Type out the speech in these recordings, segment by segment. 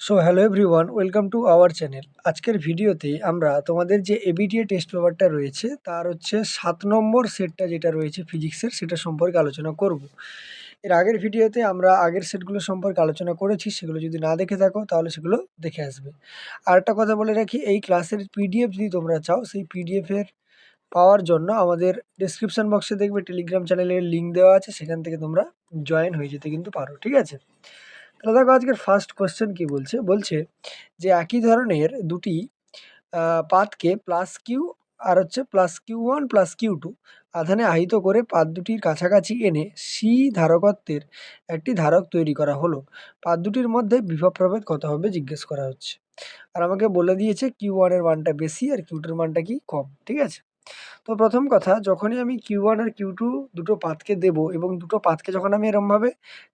So hello everyone, welcome to our channel. আজকের ভিডিওতে আমরা তোমাদের যে এবিটিএ টেস্ট পেপারটা রয়েছে তার হচ্ছে 7 নম্বর সেটটা যেটা রয়েছে ফিজিক্সের, সেটা সম্পর্কে আলোচনা করব। এর আগের ভিডিওতে আমরা আগের সেটগুলো সম্পর্কে আলোচনা করেছি, সেগুলো যদি না দেখে থাকো তাহলে সেগুলো দেখে আসবে। আর একটা কথা বলে রাখি, এই ক্লাসের পিডিএফ যদি তোমরা চাও, সেই পিডিএফের পাওয়ার জন্য আমাদের ডেসক্রিপশন বক্সে দেখবে টেলিগ্রাম চ্যানেলের লিঙ্ক দেওয়া আছে, সেখান থেকে তোমরা জয়েন হয়ে যেতে কিন্তু পারো, ঠিক আছে? তাহলে দেখো আজকের ফার্স্ট কোয়েশ্চেন কি বলছে। বলছে যে একই ধরনের দুটি পাথকে প্লাস কিউ আর হচ্ছে প্লাস কিউ1 প্লাস কিউ2 আধানে আহিত করে পাত দুটির কাছাকাছি এনে সি ধারকত্বের একটি ধারক তৈরি করা হলো। পাত দুটির মধ্যে বিভব প্রভেদ কত হবে জিজ্ঞেস করা হচ্ছে। আর আমাকে বলে দিয়েছে কিউ1 এর মানটা বেশি আর কিউ2 এর মানটা কি কম, ঠিক আছে? তো প্রথম কথা, যখনই আমি কিউ1 আর কিউ2 দুটো পাথকে দেবো এবং দুটো পাথকে যখন আমি এরমভাবে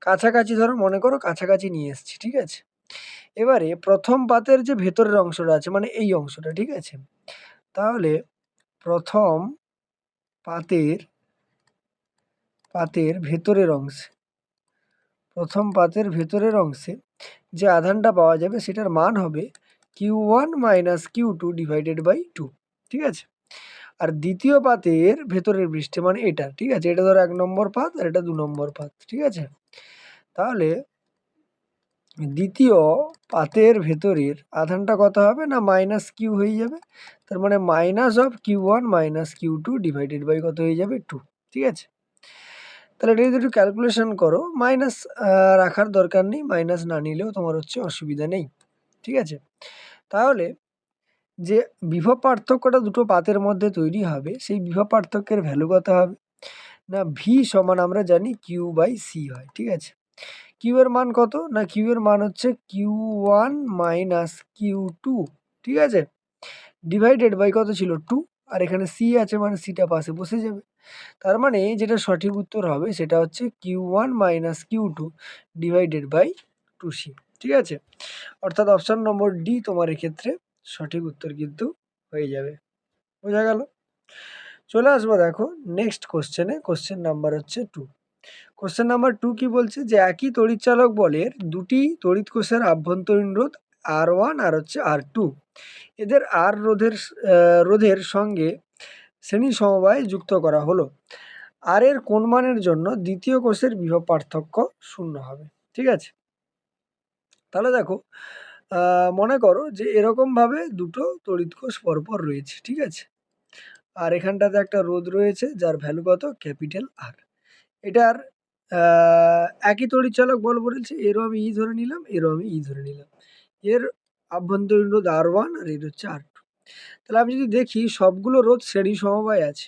কাছাকাছি, ধরো মনে করো কাছাকাছি নিয়ে এসেছি, ঠিক আছে? এবারে প্রথম পাতের যে ভেতরের অংশটা আছে, মানে এই অংশটা, ঠিক আছে? তাহলে প্রথম পাতের ভেতরের অংশে, প্রথম পাতের ভেতরের অংশে যে আধানটা পাওয়া যাবে সেটার মান হবে কিউ1 মাইনাস কিউ2 ডিভাইডেড বাই 2, ঠিক আছে? আর দ্বিতীয় পাতের ভেতরের পৃষ্ঠে, মানে এটা, ঠিক আছে? এটা ধরো 1 নম্বর পাত আর এটা 2 নম্বর পাত, ঠিক আছে? তাহলে দ্বিতীয় পাতের ভেতরের আধানটা কত হবে না মাইনাস কিউ হয়ে যাবে। তার মানে মাইনাস অফ কিউ1 মাইনাস কিউ2 ডিভাইডেড বাই কত হয়ে যাবে 2, ঠিক আছে? তাহলে এটা যদি একটু ক্যালকুলেশন করো, মাইনাস রাখার দরকার নেই, মাইনাস না নিলেও তোমার হচ্ছে অসুবিধা নেই, ঠিক আছে? তাহলে যে বিভব পার্থক্যটা দুটো পাতের মধ্যে তৈরি হবে, সেই বিভব পার্থক্যের ভ্যালু কত হবে না ভি সমান আমরা জানি কিউ বাই সি হয়, ঠিক আছে? কিউ এর মান কত না কিউ এর মান হচ্ছে কিউ1 মাইনাস কিউ2, ঠিক আছে? ডিভাইডেড বাই কত ছিল 2, আর এখানে সি আছে মানে সিটা পাশে বসে যাবে। তার মানে যেটা সঠিক উত্তর হবে সেটা হচ্ছে কিউ1 মাইনাস কিউ2 ডিভাইডেড বাই 2c, ঠিক আছে? অর্থাৎ অপশন নম্বর ডি তোমার এক্ষেত্রে সঠিক উত্তর কিন্তু হয়ে যাবে। বোঝা গেল? চলে আসবো দেখো নেক্সট কোশ্চেনে। কোশ্চেন নাম্বার হচ্ছে 2। কোশ্চেন নাম্বার 2 কি বলছে যে একই তড়িৎচালক বলের দুটি তড়িৎ কোষের আভ্যন্তরীণ রোধ R1 আর হচ্ছে R2, এদের আর রোধের সঙ্গে শ্রেণী সমবায় যুক্ত করা হলো। আর এর কোন মানের জন্য দ্বিতীয় কোষের বিভব পার্থক্য 0 হবে, ঠিক আছে? তাহলে দেখো মনে করো যে এরকমভাবে দুটো তড়িৎ কোষ পরপর রয়েছে, ঠিক আছে? আর এখানটাতে একটা রোধ রয়েছে যার ভ্যালু কত ক্যাপিটাল আর। এটার একই তড়িৎচালক বল বলেছে, এরও আমি ই ধরে নিলাম, এরও আমি ই ধরে নিলাম। এর আভ্যন্তরীণ রোধ R1 আর এর হচ্ছে R2। তাহলে আমি যদি দেখি সবগুলো রোধ শ্রেণী সমবায় আছে,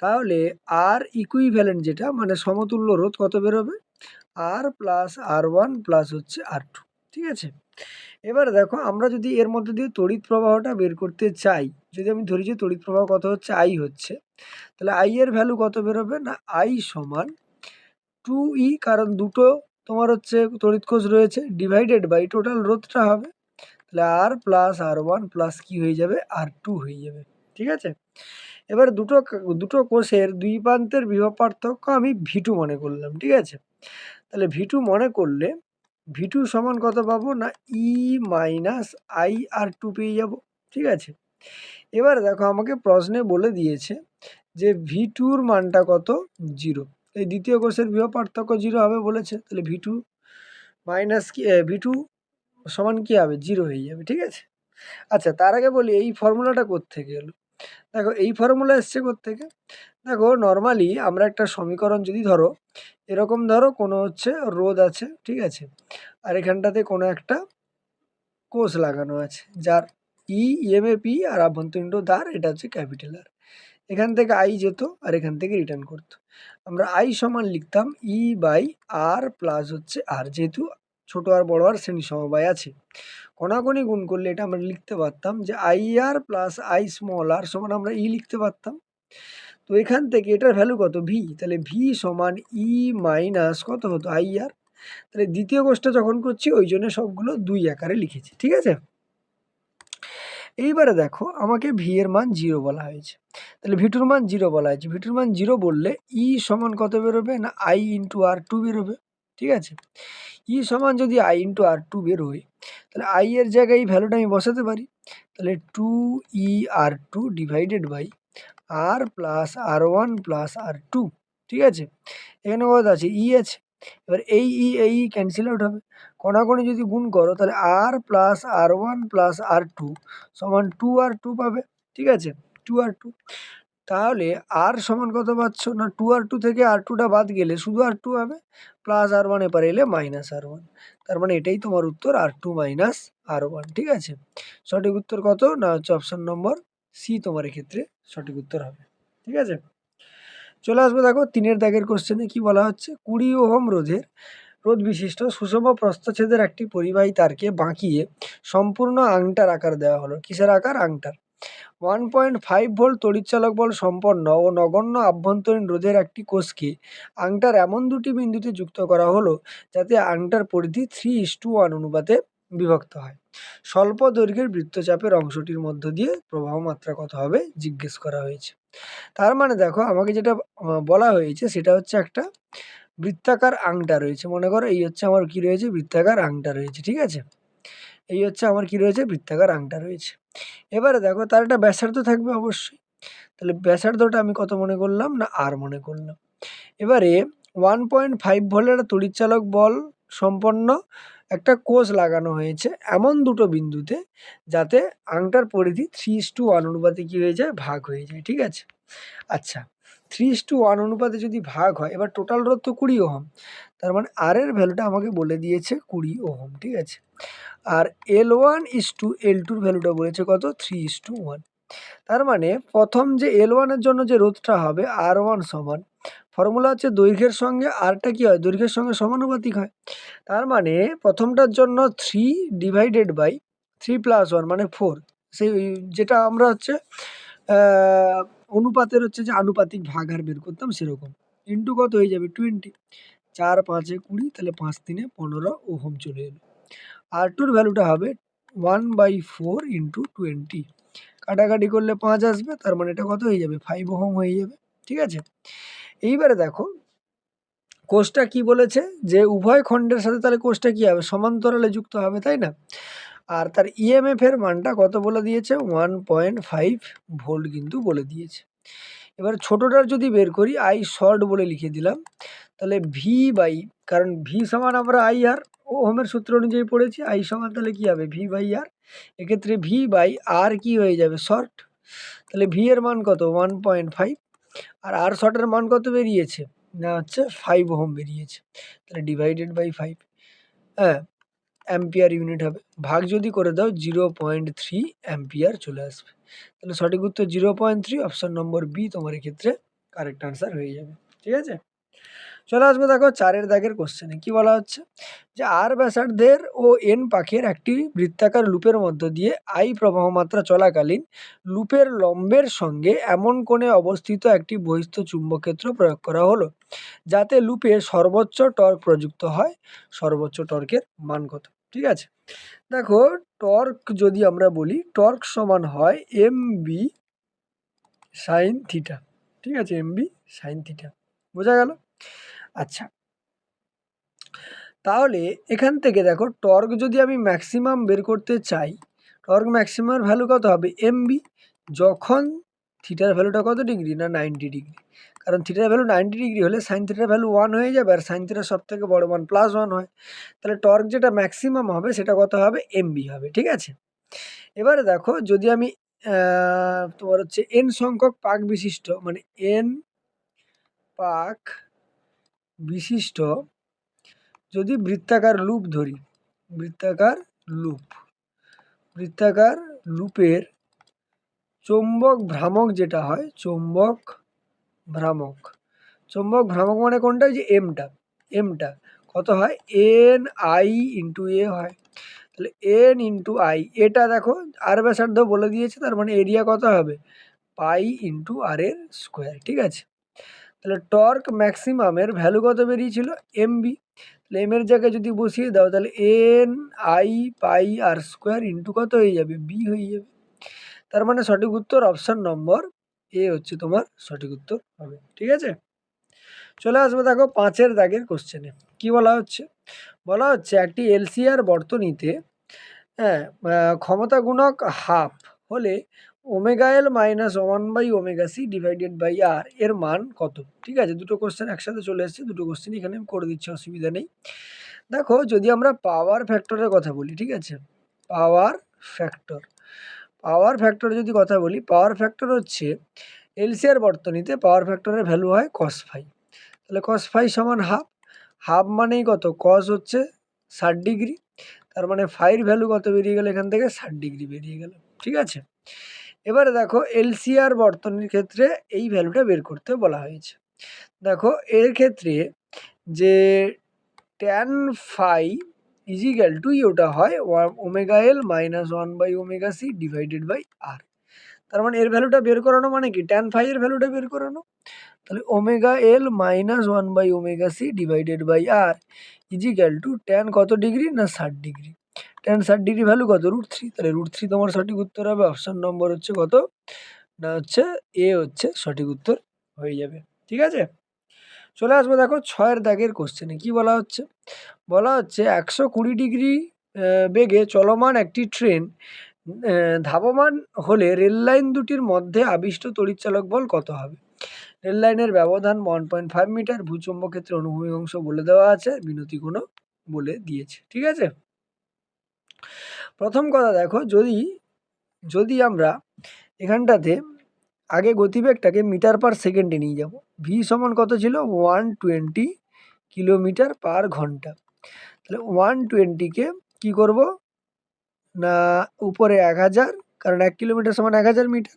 তাহলে আর ইকুইভ্যালেন্ট যেটা মানে সমতুল্য রোধ কত বেরোবে আর প্লাস R1 প্লাস হচ্ছে R2, ঠিক আছে? এবার দেখো আমরা যদি এর মধ্যে দিয়ে তড়িৎ প্রবাহটা বের করতে চাই, যদি আমি ধরি যে তড়িৎ প্রবাহ কত হচ্ছে আই হচ্ছে, তাহলে আই এর ভ্যালু কত বেরোবে না আই সমান 2E, কারণ দুটো তোমার হচ্ছে তড়িৎ কোষ রয়েছে, ডিভাইডেড বাই টোটাল রোধটা হবে, তাহলে আর প্লাস R1 প্লাস কি হয়ে যাবে R2 হয়ে যাবে, ঠিক আছে? এবার দুটো কোষের দুই প্রান্তের বিভব পার্থক্য আমি V2 মনে করলাম, ঠিক আছে? তাহলে V2 মনে করলে V2 সমান কত পাবো না E মাইনাস IR2 পেয়ে যাব, ঠিক আছে? এবার দেখো আমাকে প্রশ্নে বলে দিয়েছে যে V2-র মানটা কত 0, এই দ্বিতীয় কোষের বিভব পার্থক্য 0 হবে বলেছে, তাহলে V2 মাইনাস কি V2 সমান কি হবে 0 হয়ে যাবে, ঠিক আছে? আচ্ছা, তার আগে বলি এই ফর্মুলাটা কোত্থেকে এলো। দেখো এই ফর্মুলা এসছে কোত্থেকে। দেখো নর্মালি আমরা একটা সমীকরণ যদি ধরো এরকম, ধরো কোনো হচ্ছে রোধ আছে, ঠিক আছে? আর এখানটাতে কোনো একটা কোষ লাগানো আছে যার ইএমএফ ই আর আভ্যন্তরীণ রোধ আর, এটা হচ্ছে ক্যাপিটাল আর। এখান থেকে আই যেত আর এখান থেকে রিটার্ন করতো। আমরা আই সমান লিখতাম ই বাই আর প্লাস হচ্ছে আর, যেহেতু ছোট আর বড় আর শ্রেণী সমবায় আছে। কোনাকুনি গুণ করলে এটা আমরা লিখতে পারতাম যে I R plus I small R সমান আমরা ই লিখতে পারতাম। তো এখান থেকে এটার ভ্যালু কত ভি, তাহলে ভি সমান ই মাইনাস কত হতো আই আর। তাহলে দ্বিতীয় কোষটা যখন করছি ওই জন্য সবগুলো 2 আকারে লিখেছি, ঠিক আছে? এইবারে দেখো আমাকে ভি এর মান 0 বলা হয়েছে, তাহলে ভিটুর মান 0 বলা হয়েছে। ভিটুর মান 0 বললে ই সমান কত বেরোবে না আই ইন্টু R2 বেরোবে, ঠিক আছে। ই সমান যদি আই ইন্টু আর টু বেরোয়, তাহলে আই এর জায়গায় এই ভ্যালুটা আমি বসাতে পারি। তাহলে 2e R2 divided by R plus R1 plus R2, ঠিক আছে। এখানে কত আছে? ই আছে। এবার এই ক্যান্সেল আউট হবে। কণাকণি যদি গুণ করো তাহলে আর প্লাস R1 প্লাস R2 সমান 2R2 পাবে, ঠিক আছে, 2R2। তাহলে আর সমান কত পাচ্ছ না, 2R2 থেকে R2টা বাদ গেলে শুধু R2 হবে, প্লাস R1 এপারে এলে মাইনাস R1। তার মানে এটাই তোমার উত্তর, R2 মাইনাস R1, ঠিক আছে। সঠিক উত্তর কত না হচ্ছে অপশন নম্বর সি তোমার এক্ষেত্রে সঠিক উত্তর হবে, ঠিক আছে। চলে আসবো দেখো 3 দাগের কোশ্চেনে কি বলা হচ্ছে। 20 ওহম রোধ বিশিষ্ট সুষম প্রস্থচ্ছেদের একটি পরিবাহী তারকে বাঁকিয়ে সম্পূর্ণ আংটার আকার দেওয়া হলো। কিসের আকার? আংটার। 1.5 ভোল্ট তড়িৎচালক বল সম্পন্ন ও নগণ্য আভ্যন্তরীণ রোধের একটি কোষকে আংটার এমন দুটি বিন্দুতে যুক্ত করা হলো যাতে আংটার পরিধি 3:1 অনুপাতে বিভক্ত হয়। স্বল্প দৈর্ঘ্যের বৃত্তচাপের অংশটির মধ্য দিয়ে প্রবাহ মাত্রা কত হবে জিজ্ঞেস করা হয়েছে। তার মানে দেখো আমাকে যেটা বলা হয়েছে সেটা হচ্ছে একটা বৃত্তাকার আংটা রয়েছে। মনে করো এই হচ্ছে আমার কি রয়েছে, বৃত্তাকার আংটা রয়েছে, ঠিক আছে। এই হচ্ছে আমার কি রয়েছে, বৃত্তাকার আংটা রয়েছে। এবারে দেখো তার একটা ব্যাসার্ধ থাকবে অবশ্যই। তাহলে ব্যাসার্ধটা আমি কত মনে করলাম না আর মনে করলাম। এবারে 1.5 ভোল্টের তড়িৎচালক বল সম্পন্ন একটা কোষ লাগানো হয়েছে এমন দুটো বিন্দুতে যাতে আংটার পরিধি 3:1 অনুপাতে কি হয়ে যায়, ভাগ হয়ে যায়, ঠিক আছে। আচ্ছা, 3:1 অনুপাতে যদি ভাগ হয়, এবার টোটাল রোধ তো 20 ওহম, তার মানে আর এর ভ্যালুটা আমাকে বলে দিয়েছে 20 ওহম, ঠিক আছে। আর L1:L2 ভ্যালুটা বলেছে কত, 3:1। তার মানে প্রথম যে L1 এর জন্য যে রোধটা হবে R1 সমান, ফর্মুলা হচ্ছে দৈর্ঘ্যের সঙ্গে আরটা কি হয়, দৈর্ঘ্যের সঙ্গে সমানুপাতিক হয়। তার মানে প্রথমটার জন্য 3 ডিভাইডেড বাই 3 প্লাস 1 মানে 4, সেই যেটা আমরা হচ্ছে অনুপাতের হচ্ছে যে আনুপাতিক ভাগ আর বের করতাম সেরকম, ইন্টু কত হয়ে যাবে 20, 4 5 20, তাহলে 5 3 15 ওহম চলে এলো। R2 ভ্যালুটা হবে 1/4 ইন্টু 20, কাটাকাটি করলে 5 আসবে, তার মানে এটা কত হয়ে যাবে, 5 ওহম হয়ে যাবে, ঠিক আছে। এইবারে দেখো কোষটা কি বলেছে যে উভয় খণ্ডের সাথে তাহলে কোষটা কি হবে, সমান্তরালে যুক্ত হবে, তাই না। আর তার ইএমএফ এর মানটা কত বলে দিয়েছে, 1.5 ভোল্ট কিন্তু বলে দিয়েছে। এবার ছোটটার যদি বের করি, আই শর্ট বলে লিখে দিলাম, তাহলে ভি বাই, কারণ ভি সমান আমরা আই আর ওহমের সূত্র অনুযায়ী পড়েছি, আই সমান তাহলে কি হবে ভি বাই আর, এক্ষেত্রে ভি বাই আর কি হয়ে যাবে শর্ট, তাহলে ভি এর মান কত 1.5, আর আর শর্টের মান কত বেরিয়েছে না হচ্ছে 5 ওহম বেরিয়েছে, তাহলে ডিভাইডেড বাই 5, হ্যাঁ অ্যাম্পিয়ার ইউনিট হবে, ভাগ যদি করে দাও 0.3 অ্যাম্পিয়ার চলে আসবে। তাহলে সঠিক উত্তর 0.3, অপশন নম্বর বি তোমার এক্ষেত্রে কারেক্ট আনসার হয়ে যাবে, ঠিক আছে। চলে আসবে দেখো 4 দাগের কোশ্চেনে কি বলা হচ্ছে যে আর ব্যাসার্ধের ও এন পাখের একটি বৃত্তাকার লুপের মধ্য দিয়ে আই প্রবাহ মাত্রা চলাকালীন লুপের লম্বের সঙ্গে এমন কোণে অবস্থিত একটি বহিস্থ চুম্বকক্ষেত্র প্রয়োগ করা হলো যাতে লুপে সর্বোচ্চ টর্ক প্রযুক্ত হয়, সর্বোচ্চ টর্কের মান কত, ঠিক আছে। দেখো টর্ক যদি আমরা বলি, টর্ক সমান হয় এমবি সাইন থিটা, ঠিক আছে, এমবি সাইন থিটা, বোঝা গেল। আচ্ছা, তাহলে এখান থেকে দেখো টর্ক যদি আমি ম্যাক্সিমাম বের করতে চাই, টর্ক ম্যাক্সিমাম ভ্যালু কত হবে এমবি, যখন থিটার ভ্যালুটা কত ডিগ্রি না 90 ডিগ্রি, কারণ থিটার ভ্যালু 90 ডিগ্রি হলে সাইন থিটার ভ্যালু 1 হয়ে যাবে, আর সাইন থিটার সব থেকে বড় মান +1 হয়, তাহলে টর্ক যেটা ম্যাক্সিমাম হবে সেটা কত হবে এমবি হবে, ঠিক আছে। এবারে দেখো যদি আমি তোমার হচ্ছে এন সংখ্যক পাক বিশিষ্ট, মানে এন পাক বিশিষ্ট যদি বৃত্তাকার লুপ ধরি, বৃত্তাকার লুপের চৌম্বক ভ্রামক যেটা হয়, চৌম্বক ভ্রামক মানে কোনটা, যে এমটা কত হয় এন আই ইন্টু এ হয়, তাহলে এন ইন্টু আই, এটা দেখো আর ব্যাসার্ধ বলে দিয়েছে, তার মানে এরিয়া কত হবে পাই ইন্টু আর এর স্কোয়ার, ঠিক আছে। তাহলে টর্ক ম্যাক্সিমামের ভ্যালু কত বেরিয়েছিল এমবি, তাহলে এম এর জায়গায় যদি বসিয়ে দাও তাহলে N I pi R square into কত হয়ে যাবে বি হয়ে যাবে, তার মানে সঠিক উত্তর অপশন নম্বর এ হচ্ছে তোমার সঠিক উত্তর হবে, ঠিক আছে। চলে আসবো দেখো 5-এর দাগের কোশ্চেনে। কি বলা হচ্ছে? বলা হচ্ছে একটি এলসিআর বর্তনীতে হ্যাঁ ক্ষমতা গুণক হাফ হলে omega L minus 1/ωc divided by R এর মান কত? ঠিক আছে, দুটো কোশ্চেন একসাথে চলে এসেছে, দুটো কোশ্চেন এখানে আমি করে দিচ্ছি, অসুবিধা নেই। দেখো যদি আমরা পাওয়ার ফ্যাক্টরের কথা বলি, ঠিক আছে, পাওয়ার ফ্যাক্টর যদি কথা বলি, পাওয়ার ফ্যাক্টর হচ্ছে এলসিআর বর্তনীতে পাওয়ার ফ্যাক্টরের ভ্যালু হয় কস ফাই। তাহলে কস ফাই সমান হাফ, হাফ মানেই কত, কস হচ্ছে 60°, তার মানে ফাইয়ের ভ্যালু কত বেরিয়ে গেল এখান থেকে, 60° বেরিয়ে গেল। ঠিক আছে, এবারে দেখো এলসিআর বর্তনীর ক্ষেত্রে এই ভ্যালুটা বের করতে বলা হয়েছে। দেখো এর ক্ষেত্রে যে ট্যান ফাই ইজিক্যাল টু ওটা হয় omega L minus 1/ωc divided by R. তার মানে এর ভ্যালুটা বের করানো মানে কি, ট্যান ফাই এর ভ্যালুটা বের করানো। তাহলে omega L minus 1/ωc divided by R is equal to tan কত ডিগ্রি না 60°। ট্যান 60° ভ্যালু কত, √3। তাহলে √3 তোমার সঠিক উত্তর হবে। অপশন নম্বর হচ্ছে কত না, হচ্ছে এ হচ্ছে সঠিক উত্তর হয়ে যাবে। ঠিক আছে, চলে আসবো দেখো 6-এর দাগের কোশ্চেনে। কি বলা হচ্ছে? বলা হচ্ছে 120° বেগে চলমান একটি ট্রেন ধাবমান হলে রেল লাইন দুটির মধ্যে আবিষ্ট তড়িৎচালক বল কত হবে? রেল লাইনের ব্যবধান 1.5 মিটার, ভূচুম্বক ক্ষেত্রে অনুভূমিক অংশ বলে দেওয়া আছে, বিনতি কোণও বলে দিয়েছে। ঠিক আছে, প্রথম কথা দেখো, যদি আমরা এখানটাতে আগে গতিবেগটাকে মিটার পার সেকেন্ডে নিয়ে যাব, ভি সমান কত ছিল, 120 কিলোমিটার পার ঘন্টা। তাহলে 120কে কি করব না, উপরে 1000, কারণ 1 কিলোমিটার সমান 1000 মিটার,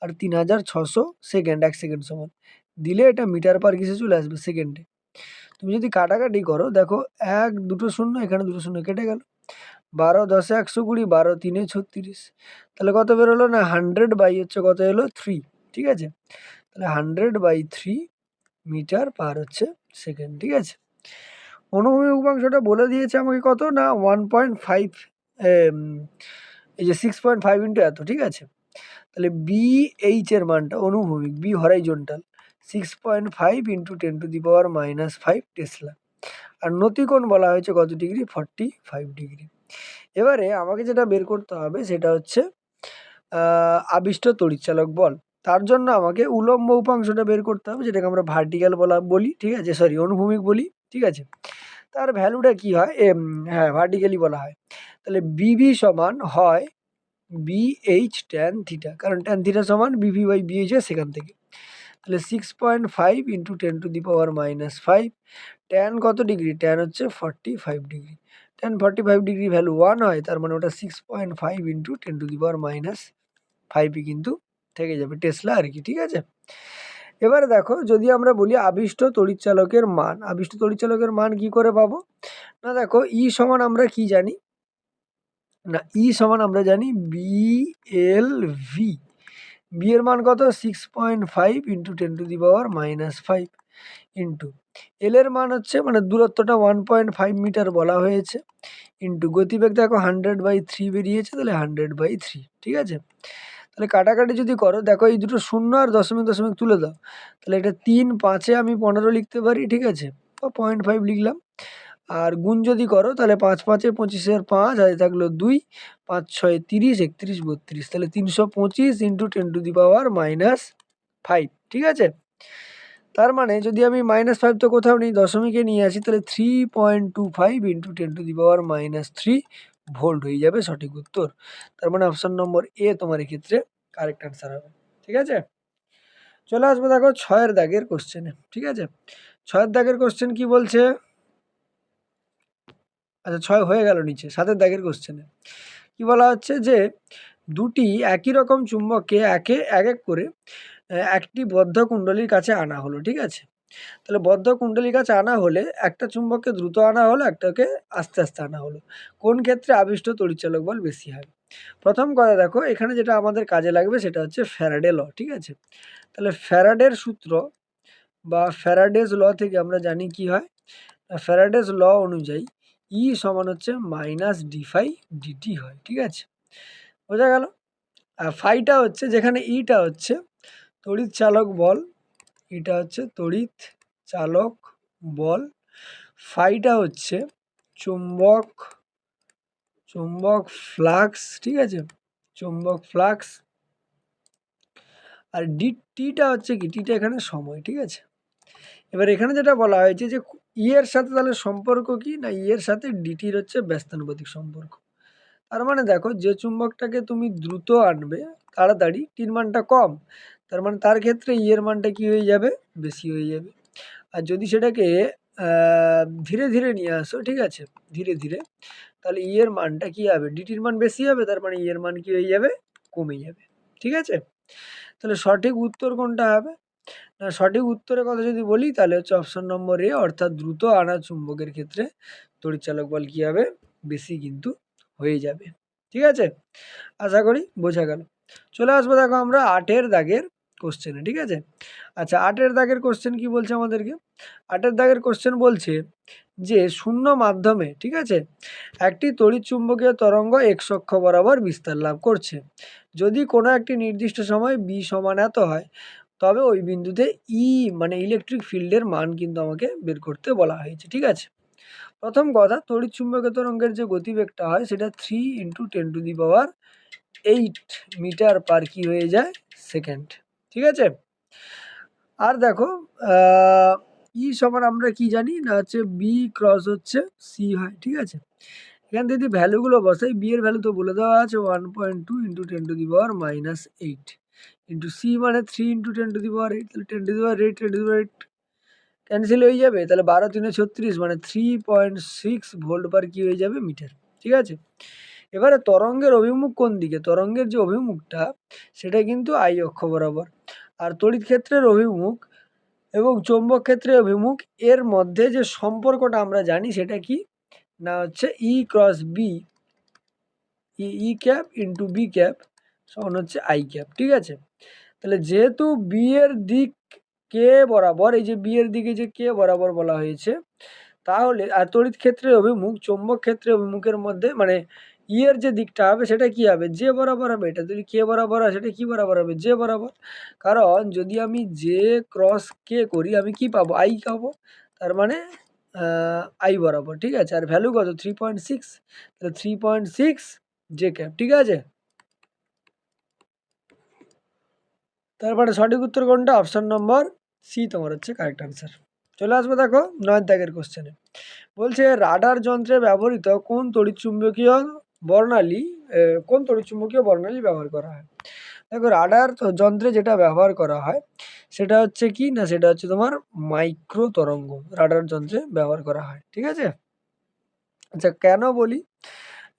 আর 3600 সেকেন্ড, 1 সেকেন্ড সমান দিলে এটা মিটার পার কিসে চলে আসবে, সেকেন্ডে। তুমি যদি কাটাকাটি করো, দেখো 1 2 শূন্য, এখানে 2 শূন্য কেটে গেল, 12 10 120, 12 3 36, তাহলে কত বেরোলো না 100 বাই হচ্ছে কত এলো 3। ঠিক আছে, তাহলে 100/3 মিটার পার হচ্ছে সেকেন্ড। ঠিক আছে, অনুভূমিক উপাংশটা বলে দিয়েছে আমাকে কত না 1.5, এই যে 6.5 ইন্টু এত। ঠিক আছে, তাহলে বি এইচ এর মানটা, অনুভূমিক বি হরাইজন্টাল 6.5 ইন্টু 10⁻⁻5 টেসলা, আর নতিকোণ বলা হয়েছে কত ডিগ্রি, 45°। এবারে আমাকে যেটা বের করতে হবে সেটা হচ্ছে আবিষ্ট তড়িৎচালক বল। তার জন্য আমাকে উলম্ব উপাংশটা বের করতে হবে, যেটাকে আমরা ভার্টিক্যাল বলি। ঠিক আছে, সরি অনুভূমিক বলি। ঠিক আছে, তার ভ্যালুটা কি হয়, হ্যাঁ ভার্টিক্যালি বলা হয়। তাহলে বিভি সমান হয় বিএইচ ট্যান থিটা, কারণ ট্যান থিটা সমান বিভি বাই বিএইচ হয় সেখান থেকে। তাহলে 6.5 ইন্টু 10⁻⁻5, ট্যান কত ডিগ্রি, ট্যান হচ্ছে 45°। ট্যান 45° ভ্যালু 1 হয়, তার মানে ওটা 6.5 ইন্টু 10⁻⁵ কিন্তু থেকে যাবে, টেসলা আর কি। ঠিক আছে, এবারে দেখো যদি আমরা বলি আবিষ্ট তড়িৎচালকের মান, আবিষ্ট তড়িৎচালকের মান কি করে পাবো না, দেখো ই সমান আমরা কি জানি না, ই সমান আমরা জানি BLV। বি এর মান কত, 6.5 ইন্টু 10⁻⁻5 ইন্টু এল এর মান হচ্ছে, মানে দূরত্বটা 1.5 মিটার বলা হয়েছে, ইন্টু গতিবেগ দেখো 100/3 বেরিয়েছে, তাহলে 100/3। ঠিক আছে, তাহলে কাটাকাটি যদি করো, দেখো এই দুটো শূন্য আর দশমিক দশমিক তুলে দাও, তাহলে এটা 3 5-এ আমি 15 লিখতে পারি। ঠিক আছে, বা 0.5 লিখলাম। আর গুণ যদি করো, তাহলে 5 5-এ 25-এর 5, আর থাকলো 2, 5 6 30, 31 32, তাহলে 325 ইন্টু 10⁻⁻5। ঠিক আছে, তার মানে যদি আমি -5 তো কোথাও নেই, দশমিকে নিয়ে আসি, তাহলে 3.25 ইন্টু 10⁻³ ভোল্ট হয়ে যাবে সঠিক উত্তর। তার মানে অপশন নম্বর এ তোমার এক্ষেত্রে কারেক্ট অ্যান্সার হবে। ঠিক আছে, চলে আসবো দেখো 6-এর দাগের কোশ্চেনে। ঠিক আছে, 6-এর দাগের কোশ্চেন কি বলছে, আচ্ছা 6 হয়ে গেল, নিচে 7-এর দাগের কোশ্চেনে কি বলা হচ্ছে যে দুটি একই রকম চুম্বককে এক এক করে একটি বদ্ধ কুণ্ডলীর কাছে আনা হলো। ঠিক আছে, তাহলে বদ্ধ কুণ্ডলীর কাছে আনা হলে একটা চুম্বককে দ্রুত আনা হলো, একটাকে আস্তে আস্তে আনা হলো, কোন ক্ষেত্রে আবিষ্ট তড়িৎচালক বল বেশি হয়? প্রথম কথা দেখো, এখানে যেটা আমাদের কাজে লাগবে সেটা হচ্ছে ফ্যারাডে ল। ঠিক আছে, তাহলে ফ্যারাডের সূত্র বা ফ্যারাডেজ ল থেকে আমরা জানি কি হয়, ফ্যারাডেজ ল অনুযায়ী ই সমান হচ্ছে -d∅dt হয়। ঠিক আছে, বোঝা গেল। আর ফাইটা হচ্ছে, যেখানে ইটা হচ্ছে তড়িৎ চালক বল, এটা হচ্ছে তড়িৎ চালক বল, ফাইটা হচ্ছে চুম্বক ফ্লাক্স, ঠিক আছে, চুম্বক ফ্লাক্স। আর টিটা হচ্ছে কি, টিটা এখানে সময়, ঠিক আছে। এবার এখানে যেটা বলা হয়েছে যে এর সাথে তাহলে সম্পর্ক কি না, এর সাথে ডিটির হচ্ছে ব্যস্তানুপাতিক সম্পর্ক। তার মানে দেখো যে চুম্বকটাকে তুমি দ্রুত আনবে তাড়াতাড়ি, টির মানটা কম, তার মানে তার ক্ষেত্রে এর মানটা কি হয়ে যাবে, বেশি হয়ে যাবে। আর যদি সেটাকে ধীরে ধীরে নিয়ে আসো, ঠিক আছে, ধীরে ধীরে, তাহলে এর মানটা কি হবে, ডিটির মান বেশি হবে, তার মানে এর মান কি হয়ে যাবে, কমে যাবে, ঠিক আছে। তাহলে সঠিক উত্তর কোনটা হবে না, সঠিক উত্তরের কথা যদি বলি তাহলে হচ্ছে অপশন নম্বর এ, অর্থাৎ দ্রুত আনা চুম্বকের ক্ষেত্রে তড়িৎচালক বল কি হবে, বেশি কিন্তু হয়ে যাবে, ঠিক আছে। আশা করি বোঝা গেল। চলে আসবো দেখো আমরা 8-এর দাগের কোশ্চেনে, ঠিক আছে। আচ্ছা 8-এর দাগের কোশ্চেন কি বলছে আমাদেরকে, 8-এর দাগের কোশ্চেন বলছে যে শূন্য মাধ্যমে, ঠিক আছে, একটি তড়িৎ চুম্বকীয় তরঙ্গ এক্স অক্ষ বরাবর বিস্তার লাভ করছে। যদি কোনো একটি নির্দিষ্ট সময় বি সমান এত হয়, তবে ওই বিন্দুতে মানে ইলেকট্রিক ফিল্ডের মান কিন্তু আমাকে বের করতে বলা হয়েছে, ঠিক আছে। প্রথম কথা, তড়িৎ চুম্বকীয় তরঙ্গের যে গতিবেগটা হয় সেটা 3 × 10⁸ মিটার পার কি হয়ে যায়, সেকেন্ড, ঠিক আছে। আর দেখো সমান আমরা কি জানি না, হচ্ছে বি ক্রস হচ্ছে সি হয়, ঠিক আছে। এখান থেকে যদি ভ্যালুগুলো বসাই, বি এর ভ্যালু তো বলে দেওয়া আছে 1.2 × 10⁸ ইন্টু সি মানে 3 × 10⁸, তাহলে 10⁸, ক্যান্সেল হয়ে যাবে, তাহলে 12×3 = 36, মানে 3.6 ভোল্ট পার কি হয়ে যাবে, মিটার, ঠিক আছে। এবারে তরঙ্গের অভিমুখ কোন দিকে, তরঙ্গের যে অভিমুখটা সেটা কিন্তু আই অক্ষ বরাবর। আর তড়িৎ ক্ষেত্রের অভিমুখ এবং চৌম্বক ক্ষেত্রের অভিমুখ এর মধ্যে যে সম্পর্কটা আমরা জানি সেটা কি না, হচ্ছে ই cross B, E cap into B cap সমান হচ্ছে আই ক্যাপ, ঠিক আছে। তাহলে যেহেতু বি এর দিক কে বরাবর, এই যে বি এর দিকে যে কে বরাবর বলা হয়েছে, তাহলে আর তড়িৎ ক্ষেত্রের অভিমুখ চৌম্বক ক্ষেত্রের অভিমুখের মধ্যে মানে এর যে দিকটা হবে সেটা কি হবে, যে বরাবর হবে। এটা যদি কে বরাবর হয় সেটা কি বরাবর হবে, যে বরাবর। কারণ যদি আমি জে ক্রস কে করি আমি কি পাবো, আই পাবো, তার মানে আই বরাবর, ঠিক আছে। আর ভ্যালু কত, 3.6, তাহলে 3.6 জে ক্যাপ, ঠিক আছে। তারপরে সঠিক উত্তর কোনটা, অপশন নম্বর সি তোমার হচ্ছে কারেক্ট আনসার। চলে আসবো দেখো 9 দাগের কোশ্চেনে। বলছে রাডার যন্ত্রে ব্যবহৃত কোন তড়িৎচুম্বকীয় বর্ণালী ব্যবহার করা হয়। দেখো রাডার যন্ত্রে যেটা ব্যবহার করা হয় সেটা হচ্ছে কি না, সেটা হচ্ছে তোমার মাইক্রো তরঙ্গ রাডার যন্ত্রে ব্যবহার করা হয়, ঠিক আছে। আচ্ছা কেন বলি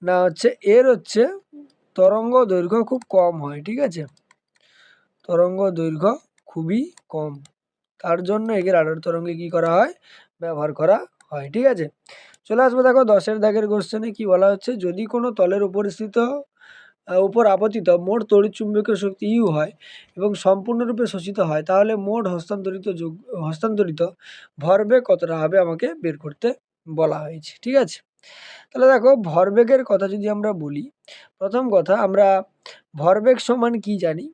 না, হচ্ছে এর হচ্ছে তরঙ্গ দৈর্ঘ্য খুব কম হয়, ঠিক আছে, তরঙ্গ দৈর্ঘ্য খুবই কম, তার জন্য একে রাডার তরঙ্গে কি করা হয়, ব্যবহার করা হয়, ঠিক আছে। চলে আসবো দেখো 10-এর দাগের কোশ্চেনে কি বলা হচ্ছে, যদি কোনো তলের উপর আপতিত মোট তড়িৎ চুম্বকীয় শক্তি ইউ হয় এবং সম্পূর্ণরূপে শোষিত হয়, তাহলে মোট হস্তান্তরিত ভরবেগ কতটা হবে আমাকে বের করতে বলা হয়েছে, ঠিক আছে। তাহলে দেখো ভরবেগের কথা যদি আমরা বলি, প্রথম কথা আমরা ভরবেগ সমান কি জানি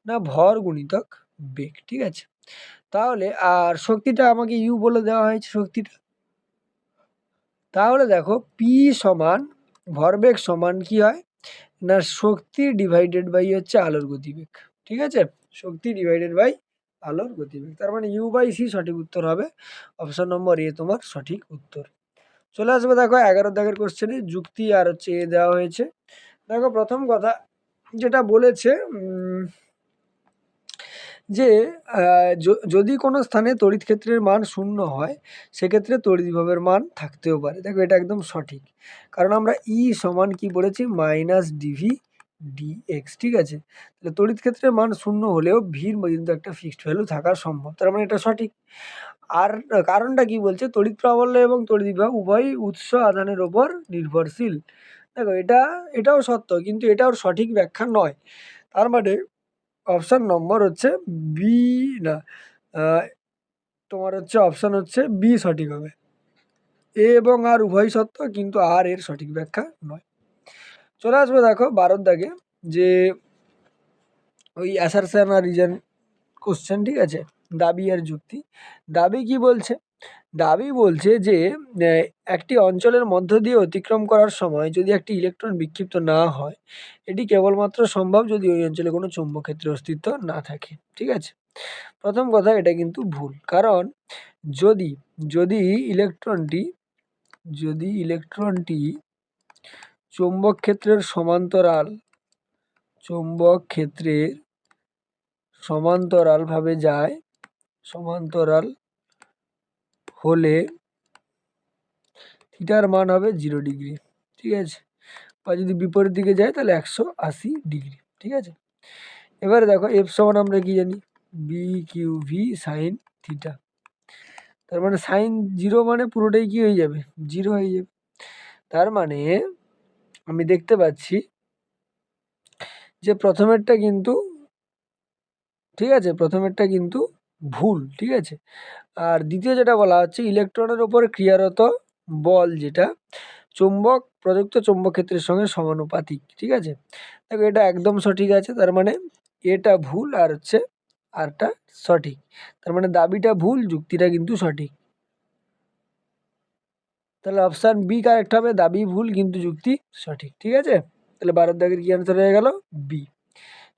না, ভর গুণিতক বেগ, ঠিক আছে। তাহলে আর শক্তিটা আমাকে ইউ বলে দেওয়া হয়েছে শক্তিটা, তাহলে দেখো পি সমান ভরবেগ সমান কি হয় না, শক্তি ডিভাইডেড বাই হচ্ছে আলোর গতিবেগ, ঠিক আছে, শক্তি ডিভাইডেড বাই আলোর গতিবেগ, তার মানে ইউ/সি সঠিক উত্তর হবে, অপশন নম্বর এ তোমার সঠিক উত্তর। চলে আসবে দেখো 11 দাগের কোশ্চেনে, যুক্তি আর হচ্ছে এ দেওয়া হয়েছে। দেখো প্রথম কথা যেটা বলেছে যে যদি কোনো স্থানে তড়িৎ ক্ষেত্রের মান 0 হয় সেক্ষেত্রে তড়িৎ বিভবের মান থাকতেও পারে। দেখো এটা একদম সঠিক, কারণ আমরা সমান কি বলেছি, -dV/dx, ঠিক আছে। তাহলে তড়িৎ ক্ষেত্রের মান 0 হলেও ভির কিন্তু একটা ফিক্সড ভ্যালু থাকা সম্ভব, তার মানে এটা সঠিক। আর কারণটা কি বলছে, তড়িৎ প্রাবল্য এবং তড়িৎ বিভব উভয়ই উৎস আধানের ওপর নির্ভরশীল। দেখো এটাও সত্য, কিন্তু এটাও সঠিক ব্যাখ্যা নয়। তার মানে অপশন নম্বর হচ্ছে বি না, তোমার হচ্ছে অপশন হচ্ছে বি সঠিক হবে। এ এবং আর উভয় সত্য, কিন্তু আর এর সঠিক ব্যাখ্যা নয়। চলে আসবো দেখো 12 দাগে, যে ওই অ্যাসারশন আর রিজন কোশ্চেন, ঠিক আছে। দাবি আর যুক্তি। দাবি কি বলছে? দাবি বলছে যে একটি অঞ্চলের মধ্য দিয়ে অতিক্রম করার সময় যদি একটি ইলেকট্রন বিক্ষিপ্ত না হয়, এটি কেবলমাত্র সম্ভব যদি ওই অঞ্চলে কোনো চৌম্বক ক্ষেত্রের অস্তিত্ব না থাকে। ঠিক আছে? প্রথম কথা, এটা কিন্তু ভুল। কারণ যদি যদি ইলেকট্রনটি চৌম্বক ক্ষেত্রের সমান্তরালভাবে যায়, সমান্তরাল হলে থিটার মান হবে 0 ডিগ্রি। ঠিক আছে? বা যদি বিপরীত দিকে যায় তাহলে 180 ডিগ্রি। ঠিক আছে? এবারে দেখো এফ সমান আমরা কি জানি? B Q V sine theta. তার মানে সাইন 0 মানে পুরোটাই কি হয়ে যাবে? 0 হয়ে যাবে। তার মানে আমি দেখতে পাচ্ছি যে প্রথমেরটা কিন্তু, ঠিক আছে, প্রথমেরটা কিন্তু ভুল। ঠিক আছে? আর দ্বিতীয় যেটা বলা হচ্ছে, ইলেকট্রনের ওপর ক্রিয়ারত বল যেটা প্রযুক্ত চৌম্বক ক্ষেত্রের সঙ্গে সমানুপাতিক। ঠিক আছে? দেখো এটা একদম সঠিক আছে। তার মানে এটা ভুল আর হচ্ছে আরটা সঠিক। তার মানে দাবিটা ভুল, যুক্তিটা কিন্তু সঠিক। তাহলে অপশান বি কারেক্ট হবে, দাবি ভুল কিন্তু যুক্তি সঠিক। ঠিক আছে? তাহলে 12 দাগের কি আনসার হয়ে গেল? বি।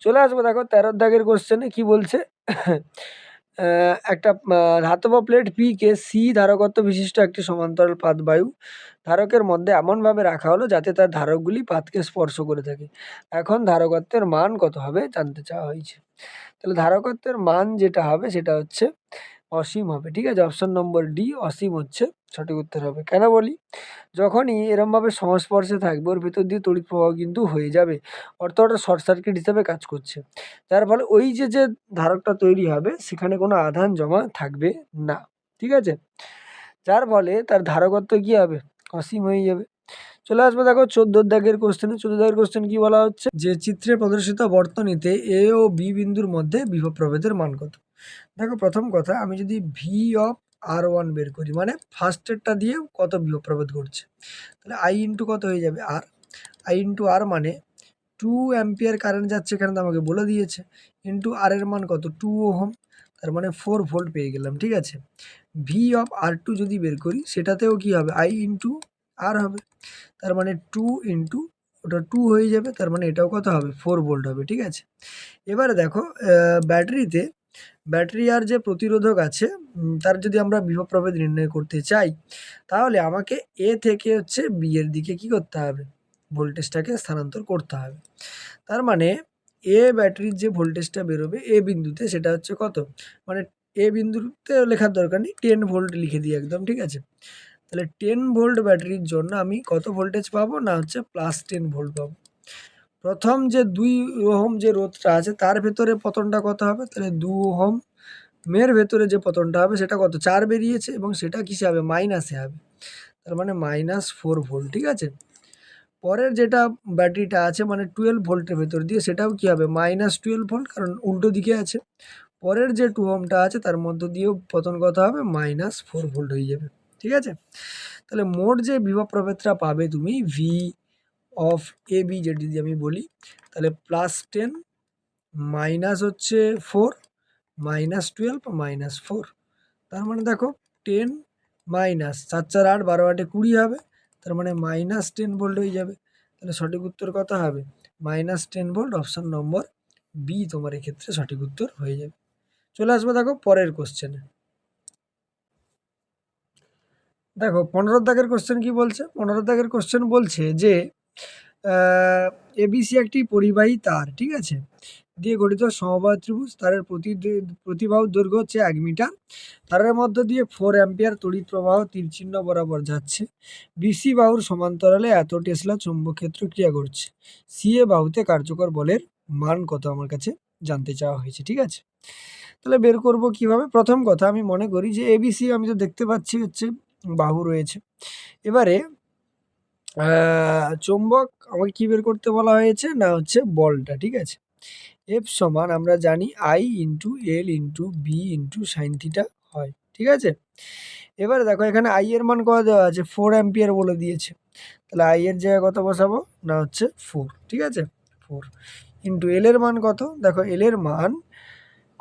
চলে আসবো দেখো 13 দাগের কোশ্চেনে কি বলছে। একটা ধাতব প্লেট পি কে সি ধারকত্ব বিশিষ্ট একটি সমান্তরাল পাত বায়ু ধারকের মধ্যে এমনভাবে রাখা হলো যাতে তার ধারকগুলি পাতকে স্পর্শ করে থাকে। এখন ধারকত্বের মান কত হবে জানতে চাওয়া হয়েছে। তাহলে ধারকত্বের মান যেটা হবে সেটা হচ্ছে অসীম হবে। ঠিক আছে? অপশন নম্বর ডি, অসীম হচ্ছে সঠিক উত্তর হবে। কেন বলি? যখনই এরমভাবে সংস্পর্শে থাকবে ওর ভেতর দিয়ে তড়িৎ প্রবাহ কিন্তু হয়ে যাবে, অর্থাৎ ওটা শর্ট সার্কিট হিসেবে কাজ করছে। যার ফলে ওই যে ধারকটা তৈরি হবে সেখানে কোনো আধান জমা থাকবে না। ঠিক আছে? যার ফলে তার ধারকত্ব কি হবে? অসীম হয়ে যাবে। চলে আসবো দেখো 14 দাগের কোশ্চেনে। 14 দাগের কোশ্চেন কি বলা হচ্ছে, যে চিত্রে প্রদর্শিত বর্তনীতে এ ও বি বিন্দুর মধ্যে বিভব প্রভেদের মান কত? দেখো প্রথম কথা, আমি যদি ভি অফ R1 বের করি, মানে ফার্স্টেরটা দিয়ে কত বিভব প্রভেদ করছে, তাহলে আই ইন্টু কত হয়ে যাবে? আর। আই ইন্টু আর মানে 2 অ্যাম্পিয়ার কারেন্ট যাচ্ছে, এখানে তো আমাকে বলে দিয়েছে। ইন্টু আর এর মান কত? 2 ওহম, তার মানে 4 ভোল্ট পেয়ে গেলাম। ঠিক আছে? ভি অফ R2 যদি বের করি, সেটাতেও কি হবে? আই ইন্টু আর হবে, তার মানে 2 ইন্টু ওটা 2 হয়ে যাবে, তার মানে এটাও কত হবে? 4 ভোল্ট হবে। ঠিক আছে? এবারে দেখো ব্যাটারি আর যে প্রতিরোধক আছে তার যদি আমরা বিভব প্রভেদ নির্ণয় করতে চাই, তাহলে আমাকে এ থেকে হচ্ছে বি এর দিকে কি করতে হবে? ভোল্টেজটাকে স্থানান্তর করতে হবে। তার মানে এ ব্যাটারির যে ভোল্টেজটা বেরোবে এ বিন্দুতে, সেটা হচ্ছে কত? মানে এ বিন্দুতে লেখার দরকার নেই, 10 ভোল্ট লিখে দিই একদম। ঠিক আছে? তাহলে 10 ভোল্ট ব্যাটারির জন্য আমি কত ভোল্টেজ পাবো? না হচ্ছে +10 ভোল্ট পাবো। প্রথম যে 2 ওহম যে রোধটা আছে তার ভেতরে পতনটা কত হবে? তাহলে 2 ওহম মের ভেতরে যে পতনটা হবে সেটা কত? 4 বেরিয়েছে, এবং সেটা কিসে হবে? মাইনাসে হবে, তার মানে -4 ভোল্ট। ঠিক আছে? পরের যেটা ব্যাটারিটা আছে মানে 12 ভোল্টের ভেতর দিয়ে, সেটাও কি হবে? -12 ভোল্ট, কারণ উল্টো দিকে আছে। পরের যে 2 ওহমটা আছে তার মধ্য দিয়েও পতন কত হবে? -4 ভোল্ট হয়ে যাবে। ঠিক আছে? তাহলে মোট যে বিভব প্রভেদটা পাবে তুমি ভি অফ এ বি যেটি যদি আমি বলি, তাহলে +10 মাইনাস হচ্ছে 4 -12 -4, তার মানে দেখো 10 মাইনাস 4 4 8 12 8 20 হবে, তার মানে -10 ভোল্ট হয়ে যাবে। তাহলে সঠিক উত্তর কত হবে? -10 ভোল্ট। অপশন নম্বর বি তোমার এক্ষেত্রে সঠিক উত্তর হয়ে যাবে। চলে আসবো দেখো পরের কোশ্চেনে। দেখো 15 দাগের কোশ্চেন কি বলছে? 15 দাগের কোশ্চেন বলছে যে এবিসি একটি পরিবাহী তার, ঠিক আছে, দিয়ে গঠিত সমবাহু ত্রিভুজ। তারের প্রতিবাহুর দৈর্ঘ্য হচ্ছে 1 মিটার। তারের মধ্য দিয়ে 4 অ্যাম্পিয়ার তড়িৎ প্রবাহ তীর চিহ্ন বরাবর যাচ্ছে। বিসি বাহুর সমান্তরালে এত টেসলা চৌম্বক ক্ষেত্র ক্রিয়া করছে। সিএ বাহুতে কার্যকর বলের মান কত আমার কাছে জানতে চাওয়া হয়েছে। ঠিক আছে? তাহলে বের করব কিভাবে? প্রথম কথা, আমি মনে করি যে এবিসি আমি তো দেখতে পাচ্ছি হচ্ছে বাহু রয়েছে। এবারে চৌম্বক আমাকে কি বের করতে বলা হয়েছে? না হচ্ছে বলটা। ঠিক আছে? এফ সমান আমরা জানি I into L into B into sine theta হয়। ঠিক আছে? এবারে দেখো এখানে আই এর মান কত দেওয়া আছে? 4 অ্যাম্পিয়ার বলে দিয়েছে। তাহলে আই এর জায়গায় কত বসাবো? না হচ্ছে 4। ঠিক আছে? 4 ইন্টু এল এর মান কত? দেখো এল এর মান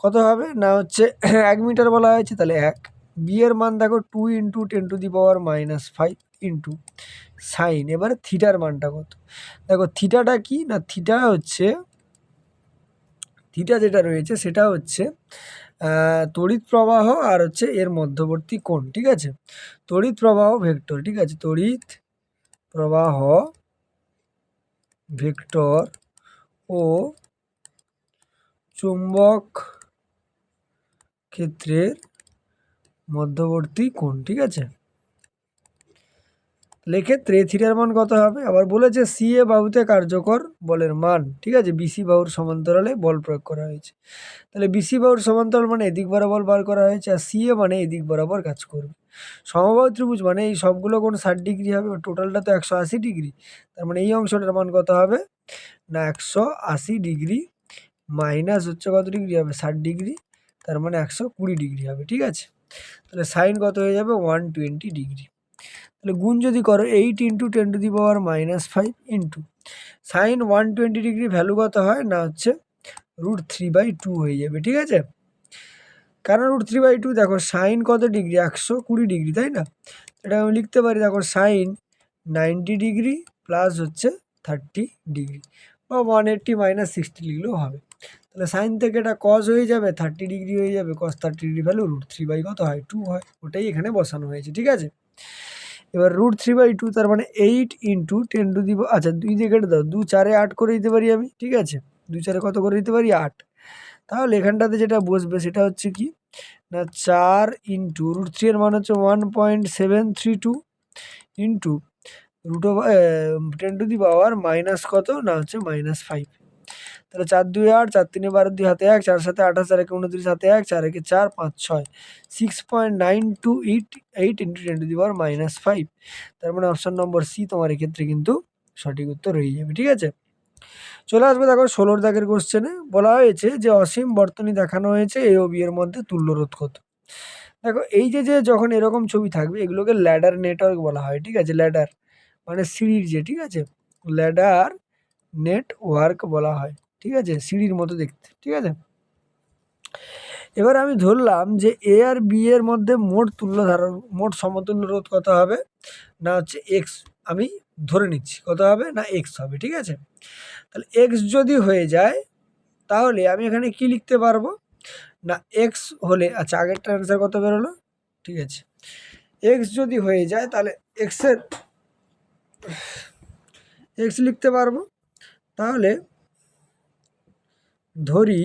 কত হবে না হচ্ছে 1 মিটার বলা হয়েছে, তাহলে 1। বি এর মান দেখো 2 × 10⁻⁻5 ইন্টু সাইন। এবারে থিটার মানটা কত? দেখো থিটাটা কি না, থিটা যেটা রয়েছে সেটা হচ্ছে তড়িৎ প্রবাহ আর হচ্ছে এর মধ্যবর্তী কোণ, ঠিক আছে? তড়িৎ প্রবাহ ভেক্টর, ঠিক আছে? তড়িৎ প্রবাহ ভেক্টর ও চুম্বক ক্ষেত্রের মধ্যবর্তী কোণ, ঠিক আছে? এক্ষেত্রে থিটার মান কত হবে? আবার বলেছে সি এ বাহুতে কার্যকর বলের মান, ঠিক আছে? বিসি বাহুর সমান্তরালে বল প্রয়োগ করা হয়েছে। তাহলে বিসি বাহুর সমান্তরাল মানে এদিক বরাবর বার করা হয়েছে, আর সি এ মানে এদিক বরাবর কাজ করবে। সমবাহু ত্রিভুজ মানে এই সবগুলো কোণ 60 ডিগ্রি হবে, টোটালটা তো 180 ডিগ্রি। তার মানে এই অংশটার মান কত হবে না 180 ডিগ্রি মাইনাস হচ্ছে কত ডিগ্রি হবে 60 ডিগ্রি, তার মানে 120 ডিগ্রি হবে, ঠিক আছে? তাহলে সাইন কত হয়ে যাবে 120 ডিগ্রি। তাহলে গুণ যদি করো 8 × 10⁻⁻5 ইন্টু সাইন 120 ডিগ্রি ভ্যালু কত হয় না হচ্ছে √3/2 হয়ে যাবে, ঠিক আছে? কারণ √3/2 দেখো সাইন কত ডিগ্রি 120 ডিগ্রি, তাই না? এটা আমি লিখতে পারি দেখো সাইন 90 ডিগ্রি প্লাস হচ্ছে 30 ডিগ্রি বা 180 - 60 লিখলেও হবে। তাহলে সাইন থেকে এটা কস হয়ে যাবে, 30 ডিগ্রি হয়ে যাবে, কস 30 ডিগ্রি ভ্যালু √3/ কত হয় 2 হয়, ওটাই এখানে বসানো হয়েছে, ঠিক আছে? এবার √3/2 তার মানে 8 × 10⁻, আচ্ছা 2 দিয়ে কেটে দাও, 2 4 8 করে দিতে পারি আমি, ঠিক আছে? 2 4 কত করে দিতে পারি 8। তাহলে এখানটাতে যেটা বসবে সেটা হচ্ছে কি না 4 × √3 এর মান হচ্ছে 1.732 ইন্টু √10⁻⁻ কত না হচ্ছে -5। তাহলে 4 2 8, 4 3 12, 2 হাতে 1, 4 7 28, 4 1 29, হাতে 1, 4 1 4, 5 6, 6.928 × 10⁻⁻5। তার মানে অপশন নম্বর সি তোমার এক্ষেত্রে কিন্তু সঠিক উত্তর হয়ে যাবে, ঠিক আছে? চলে আসবে দেখো 16 দাগের কোশ্চেনে। বলা হয়েছে যে অসীম বর্তনী দেখানো হয়েছে এ ও বি এর মধ্যে তুল্য রোধ কত? দেখো এই যে যখন এরকম ছবি থাকবে এগুলোকে ল্যাডার নেটওয়ার্ক বলা হয়, ঠিক আছে? ল্যাডার মানে সিঁড়ির যে, ঠিক আছে? ল্যাডার নেটওয়ার্ক বলা হয়, ঠিক আছে? সিঁড়ির মতো দেখতে, ঠিক আছে? এবার আমি ধরলাম যে এ আর বি এর মধ্যে মোট সমতুল্য রোধ কত হবে না হচ্ছে এক্স। আমি ধরে নিচ্ছি কত হবে না এক্স হবে, ঠিক আছে? তাহলে এক্স যদি হয়ে যায় তাহলে আমি এখানে কি লিখতে পারবো না এক্স হলে, আচ্ছা আগেরটা অ্যান্সার কত বেরোলো, ঠিক আছে? এক্স যদি হয়ে যায় তাহলে এক্স লিখতে পারবো। তাহলে ধরি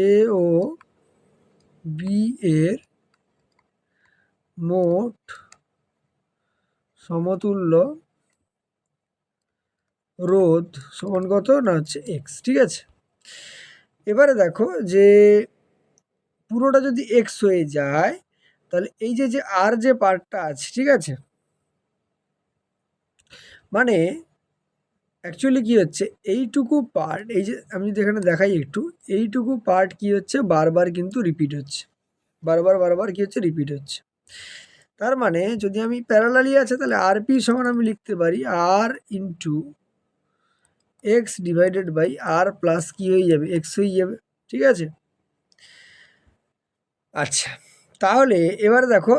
এ ও বি এর মোট সমতুল্য রোধ সমান কত না হচ্ছে এক্স, ঠিক আছে? এবারে দেখো যে পুরোটা যদি এক্স হয়ে যায় তাহলে এই যে আর যে পার্টটা আছে, ঠিক আছে, মানে অ্যাকচুয়ালি কি হচ্ছে এইটুকু পার্ট, এই যে আমি যদি এখানে দেখাই একটু, এইটুকু পার্ট কি হচ্ছে বারবার কিন্তু রিপিট হচ্ছে, বারবার কি হচ্ছে রিপিট হচ্ছে। তার মানে যদি আমি প্যারালালি আছে তাহলে আর পি সমান আমি লিখতে পারি R into X divided by R plus কি হয়ে যাবে এক্স হয়ে যাবে, ঠিক আছে? আচ্ছা তাহলে এবারে দেখো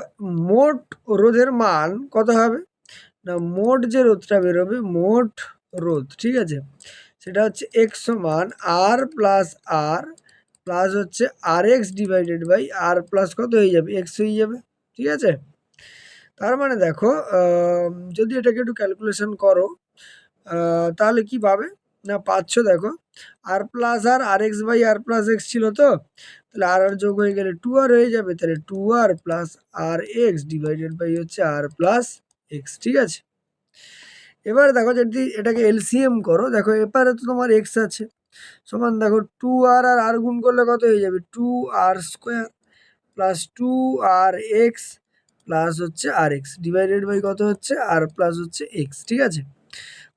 মোট রোধের মান কত হবে না মোট যে রোধটা বেরোবে, মোট রোধ, ঠিক আছে, সেটা হচ্ছে এক্স সমান আর প্লাস হচ্ছে R X divided by R plus কত হয়ে যাবে এক্স হয়ে যাবে, ঠিক আছে? তার মানে দেখো যদি এটাকে একটু ক্যালকুলেশন করো তাহলে কি পাবে না পাচ্ছ দেখো R plus R X by R plus X ছিল, তো তাহলে আর যোগ হয়ে গেলে 2r হয়ে যাবে, তাহলে 2r plus R X divided by হচ্ছে আর প্লাস এক্স, ঠিক আছে? এবার দেখো যদি এটাকে এলসিএম করো, দেখো এপারে তো তোমার এক্স আছে সমান দেখো 2r আর আর গুণ করলে কত হয়ে যাবে 2r² প্লাস 2rx প্লাস হচ্ছে আর এক্স ডিভাইডেড বাই কত হচ্ছে আর প্লাস হচ্ছে এক্স, ঠিক আছে?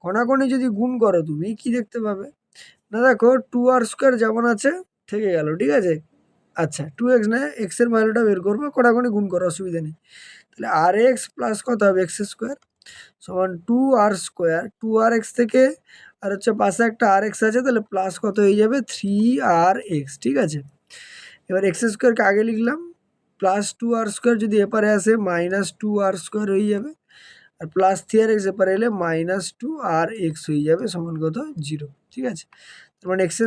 কণাকণি যদি গুণ করো তুমি কি দেখতে পাবে না দেখো 2r² যেমন আছে থেকে গেল, ঠিক আছে? আচ্ছা 2x না এক্সের ভ্যালুটা বের করবো, কণাকণি গুণ করো অসুবিধা নেই। তাহলে আর এক্স প্লাস কত হবে x² সমান 2r², 2rx থেকে আর হচ্ছে পাশে একটা আর এক্স আছে, তাহলে প্লাস কত হয়ে যাবে 3rx, ঠিক আছে। এবার এক্স স্কোয়ারকে আগে লিখলাম, প্লাস 2r² যদি এপারে আসে -2r² হয়ে যাবে, আর প্লাস 3rx এপারে এলে -2rx হয়ে যাবে, সমান কত 0, ঠিক আছে। তার মানে x²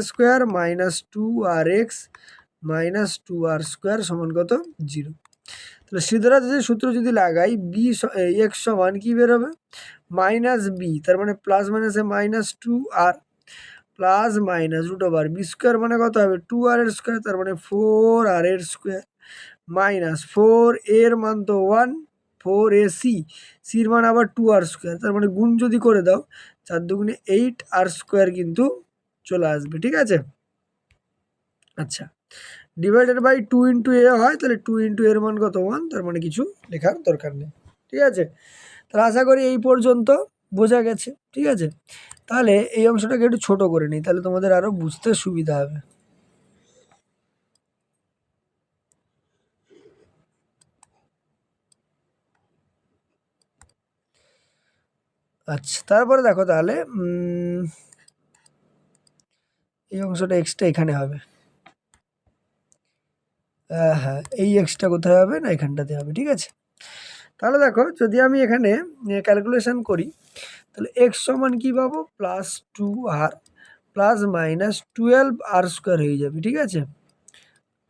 -2rx -2r² সমান কত 0। তাহলে সিদ্ধার্থের সূত্র যদি লাগাই, x সমান কি বেরোবে -b, তার মানে প্লাস মাইনাসে -2r প্লাস মাইনাস √b² মানে কত হবে 2r², তার মানে 4r² মাইনাস 4 এর মান তো 1, 4ac, সির মান আবার 2r², তার মানে গুণ যদি করে দাও 4 দুগুণে 8r² কিন্তু চলে আসবে, ঠিক আছে। আচ্ছা, ডিভাইডেড বাই 2 ইন্টু এ হয়, তাহলে 2 ইন্টু এর মান কত 1, তার মানে কিছু লেখার দরকার নেই, ঠিক আছে। তাহলে আশা করি এই পর্যন্ত বোঝা গেছে, ঠিক আছে। তাহলে এই অংশটাকে একটু ছোট করে নিই, তাহলে তোমাদের আরো বুঝতে সুবিধা হবে। আচ্ছা, তারপরে দেখো তাহলে এই অংশটা এক্সটা এখানে হবে, হ্যাঁ এই এক্সটা কোথায় হবে না এখানটাতে হবে, ঠিক আছে। তাহলে দেখো যদি আমি এখানে ক্যালকুলেশন করি, তাহলে এক্স সমান কি পাবো +2r প্লাস মাইনাস 12r² হয়ে যাবে, ঠিক আছে।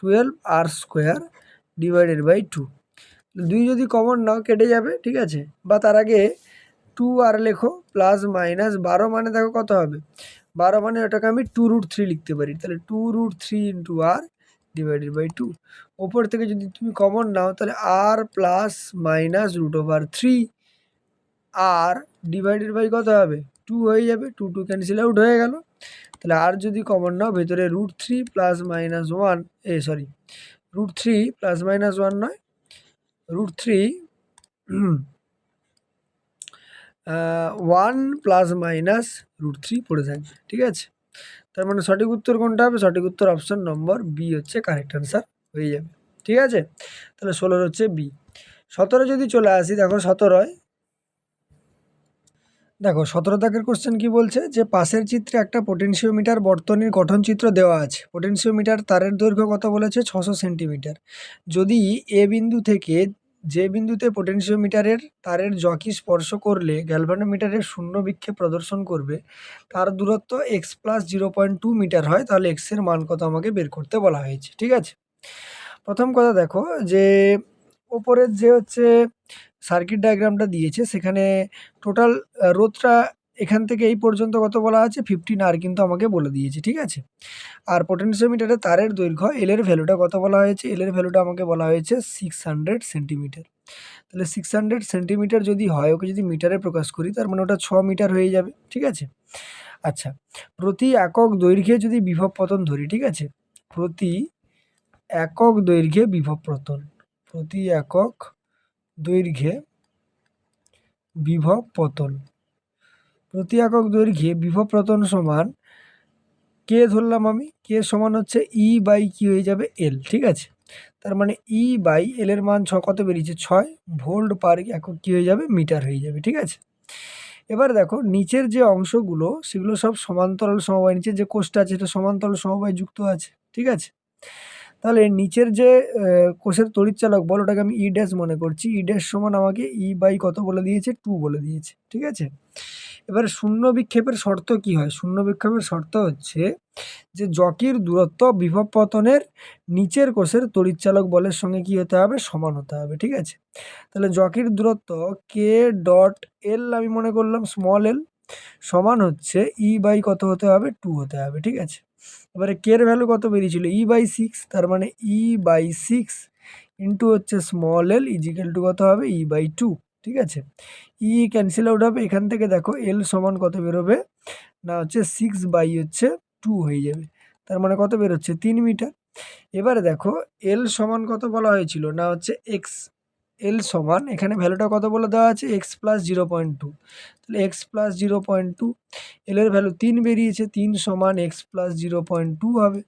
12r² ডিভাইডেড বাই 2, 2 যদি কমন নাও কেটে যাবে, ঠিক আছে। বা তার আগে 2r লেখো, প্লাস মাইনাস 12 মানে দেখো কত হবে 12 মানে ওটাকে আমি 2√3 লিখতে পারি, তাহলে 2√3 ইন্টু r ডিভাইডেড বাই 2। ওপর থেকে যদি তুমি কমন নাও, তাহলে r plus minus √3 r divided by কত হবে 2 হয়ে যাবে, 2 2 ক্যান্সেল আউট হয়ে গেল। তাহলে আর যদি কমন নাও, ভেতরে √3 প্লাস মাইনাস 1, √3 প্লাস মাইনাস 1 নয়, √3 1 প্লাস মাইনাস √3 পড়ে থাকবে, ঠিক আছে। তার মানে সঠিক উত্তর কোনটা হবে, সঠিক উত্তর অপশন নম্বর বি হচ্ছে কারেক্ট অ্যান্সার হয়ে যাবে, ঠিক আছে। তাহলে 16 হচ্ছে বি। 17 যদি চলে আসি, দেখো 17 দাগের কোশ্চেন কি বলছে, যে পাশের চিত্রে একটা পোটেনশিওমিটার বর্তনীর গঠন চিত্র দেওয়া আছে। পোটেনশিওমিটার তারের দৈর্ঘ্য কত বলেছে 600 সেন্টিমিটার। যদি এ বিন্দু থেকে যে বিন্দুতে পোটেনশিওমিটারের তারের জকি স্পর্শ করলে গ্যালভানোমিটারের শূন্য বিক্ষেপ প্রদর্শন করবে, তার দূরত্ব x+0.2 মিটার হয়, তাহলে x এর মান কত আমাকে বের করতে বলা হয়েছে, ঠিক আছে। প্রথম কথা দেখো, যে ওপরের যে হচ্ছে সার্কিট ডায়াগ্রামটা দিয়েছে, সেখানে টোটাল রোধটা এখান থেকে এই পর্যন্ত কত বলা আছে 15R কিন্তু আমাকে বলে দিয়েছে, ঠিক আছে। আর পোটেনশিওমিটারে তারের দৈর্ঘ্য এল এর ভ্যালুটা কত বলা হয়েছে, এল এর ভ্যালুটা আমাকে বলা হয়েছে 600 সেন্টিমিটার। তাহলে 600 সেন্টিমিটার যদি হয়, ওকে যদি মিটারে প্রকাশ করি, তার মানে ওটা 6 মিটার হয়ে যাবে, ঠিক আছে। আচ্ছা, প্রতি একক দৈর্ঘ্যে যদি বিভব পতন ধরি, ঠিক আছে, প্রতি একক দৈর্ঘ্যে বিভব পতন, প্রতি একক দৈর্ঘ্যে বিভব পতন, প্রতি একক দৈর্ঘ্যে বিভব পতন সমান কে ধরলাম আমি, কে সমান হচ্ছে ই বাই কি হয়ে যাবে এল, ঠিক আছে। তার মানে ই বাই এল এর মান কত বেরিয়েছে 6 ভোল্ট পার একক কি হয়ে যাবে মিটার হয়ে যাবে, ঠিক আছে। এবার দেখো নিচের যে অংশগুলো সেগুলো সব সমান্তরাল সমবায়, নিচের যে কোষটা আছে সেটা সমান্তরাল সমবায় যুক্ত আছে, ঠিক আছে। তাহলে নিচের যে কোষের তড়িৎচালক বল, ওটাকে আমি ই ড্যাশ মনে করছি, ই ড্যাশ সমান আমাকে ই বাই কত বলে দিয়েছে 2 বলে দিয়েছে, ঠিক আছে। এবার শূন্য বিক্ষেপের শর্ত কি হয়, শূন্য বিক্ষেপের শর্ত হচ্ছে যে জকির দূরত্ব বিভব পতনের নিচের কোষের তড়িৎচালক বলের সঙ্গে কি হতে হবে সমান হতে হবে, ঠিক আছে। তাহলে জকির দূরত্ব কে ডট এল আমি মনে করলাম স্মল এল, সমান হচ্ছে ই বাই কত হতে হবে 2 হতে হবে, ঠিক আছে। এবারে কে এর ভ্যালু কত বেরিয়েছিল ই বাই 6, তার মানে ই বাই 6 ইন্টু হচ্ছে স্মল এল ইজিক্যাল টু কত হবে ই বাই 2, ঠিক আছে। ই ক্যান্সেল আউট হবে, এখান থেকে দেখো এল সমান কত বেরোবে না হচ্ছে 6 বাই হচ্ছে 2 হয়ে যাবে, তার মানে কত বেরোচ্ছে 3 মিটার। এবারে দেখো এল সমান কত বলা হয়েছিল না হচ্ছে এক্স, এল সমান এখানে ভ্যালুটা কত বলে দেওয়া আছে x+0.2, তাহলে x+0.2, এল এর ভ্যালু 3 বেরিয়েছে, 3 সমান x+0.2 হবে,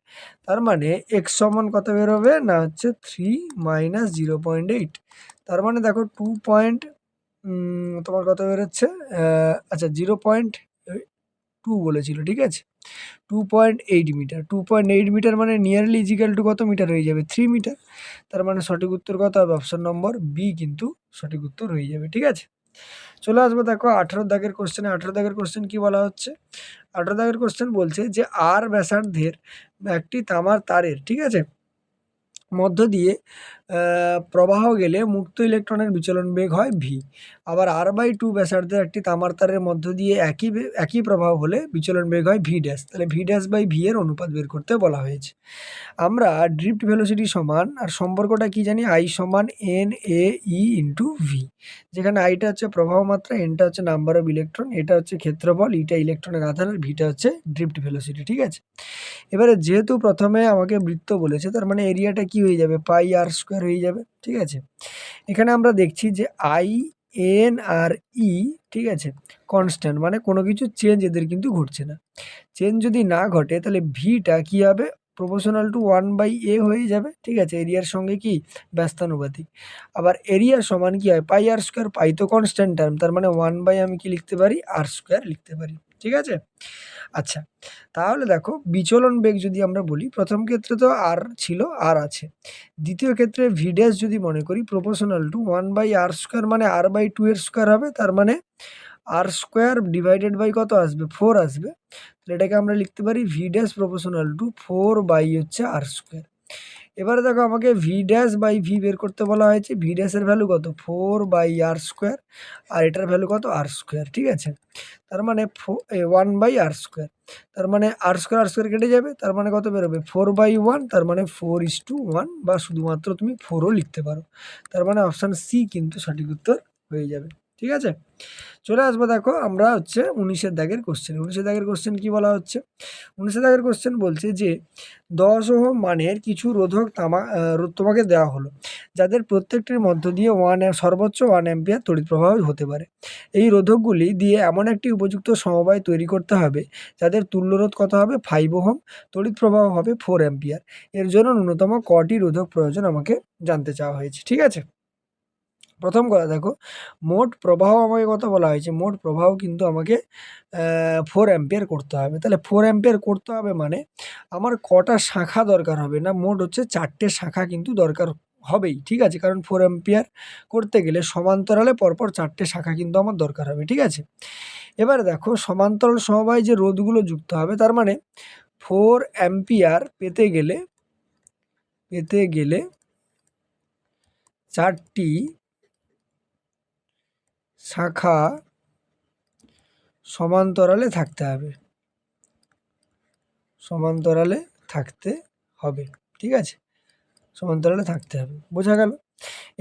তার মানে x সমান কত বেরোবে না হচ্ছে 3 মাইনাস 0.8, তার মানে দেখো 2 তোমার কত বেরোচ্ছে আচ্ছা 0. 2 বলেছিল, ঠিক আছে? 2.8 মিটার, 2.8 মিটার মানে নিয়ারলি ইজিক্যাল টু কত মিটার হয়ে যাবে? 3 মিটার। তার মানে সঠিক উত্তর কত হবে? অপশন নম্বর বি কিন্তু সঠিক উত্তর হয়ে যাবে, ঠিক আছে? চলে আসবো দেখো 18 দাগের কোশ্চেনে। 18 দাগের কোশ্চেন কি বলা হচ্ছে? 18 দাগের কোশ্চেন বলছে যে আর ব্যাসার্ধের একটি তামার তারের, ঠিক আছে, মধ্য দিয়ে প্রবাহ গেলে মুক্ত ইলেকট্রনের বিচলন বেগ হয় ভি। আবার r/2 ব্যাসার্ধের একটি তামার তারের মধ্য দিয়ে একই প্রবাহ হলে বিচলন বেগ হয় ভি ড্যাশ। তাহলে ভি ড্যাশ বাই ভি এর অনুপাত বের করতে বলা হয়েছে। আমরা ড্রিফট ভেলোসিটি সমান, আর সম্পর্কটা কি জানি? I সমান NAE ইন্টু ভি, যেখানে আইটা হচ্ছে প্রবাহ মাত্রা, এনটা হচ্ছে নাম্বার অফ ইলেকট্রন, এটা হচ্ছে ক্ষেত্রফল, ইটা ইলেকট্রনের আধান, আর ভিটা হচ্ছে ড্রিফট ভেলোসিটি, ঠিক আছে? এবারে যেহেতু প্রথমে আমাকে বৃত্ত বলেছে, তার মানে এরিয়াটা কি হয়ে যাবে? পাই আর স্কোয়ার হয়ে যাবে, ঠিক আছে? এখানে আমরা দেখছি যে আই, এন আর ই, ঠিক আছে, কনস্ট্যান্ট, মানে কোনো কিছু চেঞ্জ এদের কিন্তু ঘটছে না। চেঞ্জ যদি না ঘটে তাহলে ভিটা কি হবে? প্রপোর্শনাল টু 1/a হয়ে যাবে, ঠিক আছে? এরিয়ার সঙ্গে কি ব্যস্তানুপাতিক। আবার এরিয়া সমান কি হয়? পাই আর স্কোয়ার, পাই তো কনস্ট্যান্ট টার্ম, তার মানে 1/ আমি কি লিখতে পারি? আর স্কোয়ার লিখতে পারি, ঠিক আছে? আচ্ছা, তাহলে দেখো বিচলন বেগ যদি আমরা বলি, প্রথম ক্ষেত্রে তো আর ছিল, আর আছে। দ্বিতীয় ক্ষেত্রে ভি ড্যাশ যদি মনে করি প্রপোর্শনাল টু 1/r স্কোয়ার, মানে r/2 এর স্কোয়ার হবে, তার মানে আর স্কোয়ার ডিভাইডেড বাই কত আসবে? 4 আসবে। তাহলে এটাকে আমরা লিখতে পারি V dash proportional to 4 by হচ্ছে আর স্কোয়ার। এবারে দেখো আমাকে ভি ড্যাশ বাই ভি বের করতে বলা হয়েছে। ভি ড্যাশের ভ্যালু কত? 4/r স্কোয়ার, আর এটার ভ্যালু কত? আর স্কোয়ার, ঠিক আছে? তার মানে 1/r স্কোয়ার, তার মানে আর স্কোয়ার কেটে যাবে, তার মানে কত বেরোবে? 4/1, তার মানে 4:1, বা শুধুমাত্র তুমি 4ও লিখতে পারো। তার মানে অপশান সি কিন্তু সঠিক উত্তর হয়ে যাবে, ঠিক আছে? চলে আসবো দেখো আমরা হচ্ছে 19 দাগের কোশ্চেন। 19 দাগের কোশ্চেন কি বলা হচ্ছে? 19 দাগের কোশ্চেন বলছে যে 10 ওহম মানের কিছু রোধক তোমাকে দেওয়া হলো, যাদের প্রত্যেকটির মধ্য দিয়ে সর্বোচ্চ 1 অ্যাম্পিয়ার তড়িৎ প্রবাহ হতে পারে। এই রোধকগুলি দিয়ে এমন একটি উপযুক্ত সমবায় তৈরি করতে হবে যাদের তুল্য রোধ কত হবে? 5 ওহম, তড়িৎ প্রবাহ হবে 4 অ্যাম্পিয়ার। এর জন্য ন্যূনতম কটি রোধক প্রয়োজন আমাকে জানতে চাওয়া হয়েছে, ঠিক আছে? প্রথম কথা দেখো, মোট প্রবাহ আমাকে কত বলা হয়েছে? মোট প্রবাহ কিন্তু আমাকে 4 অ্যাম্পিয়ার করতে হবে। তাহলে 4 অ্যাম্পিয়ার করতে হবে মানে আমার কটা শাখা দরকার হবে? না, মোট হচ্ছে 4টে শাখা কিন্তু দরকার হবেই, ঠিক আছে? কারণ 4 অ্যাম্পিয়ার করতে গেলে সমান্তরালে পরপর 4টে শাখা কিন্তু আমার দরকার হবে, ঠিক আছে? এবারে দেখো সমান্তরাল সমবায়ে যে রোধগুলো যুক্ত হবে, তার মানে 4 অ্যাম্পিয়ার পেতে গেলে 4টি শাখা সমান্তরালে থাকতে হবে, ঠিক আছে? সমান্তরালে থাকতে হবে, বোঝা গেল?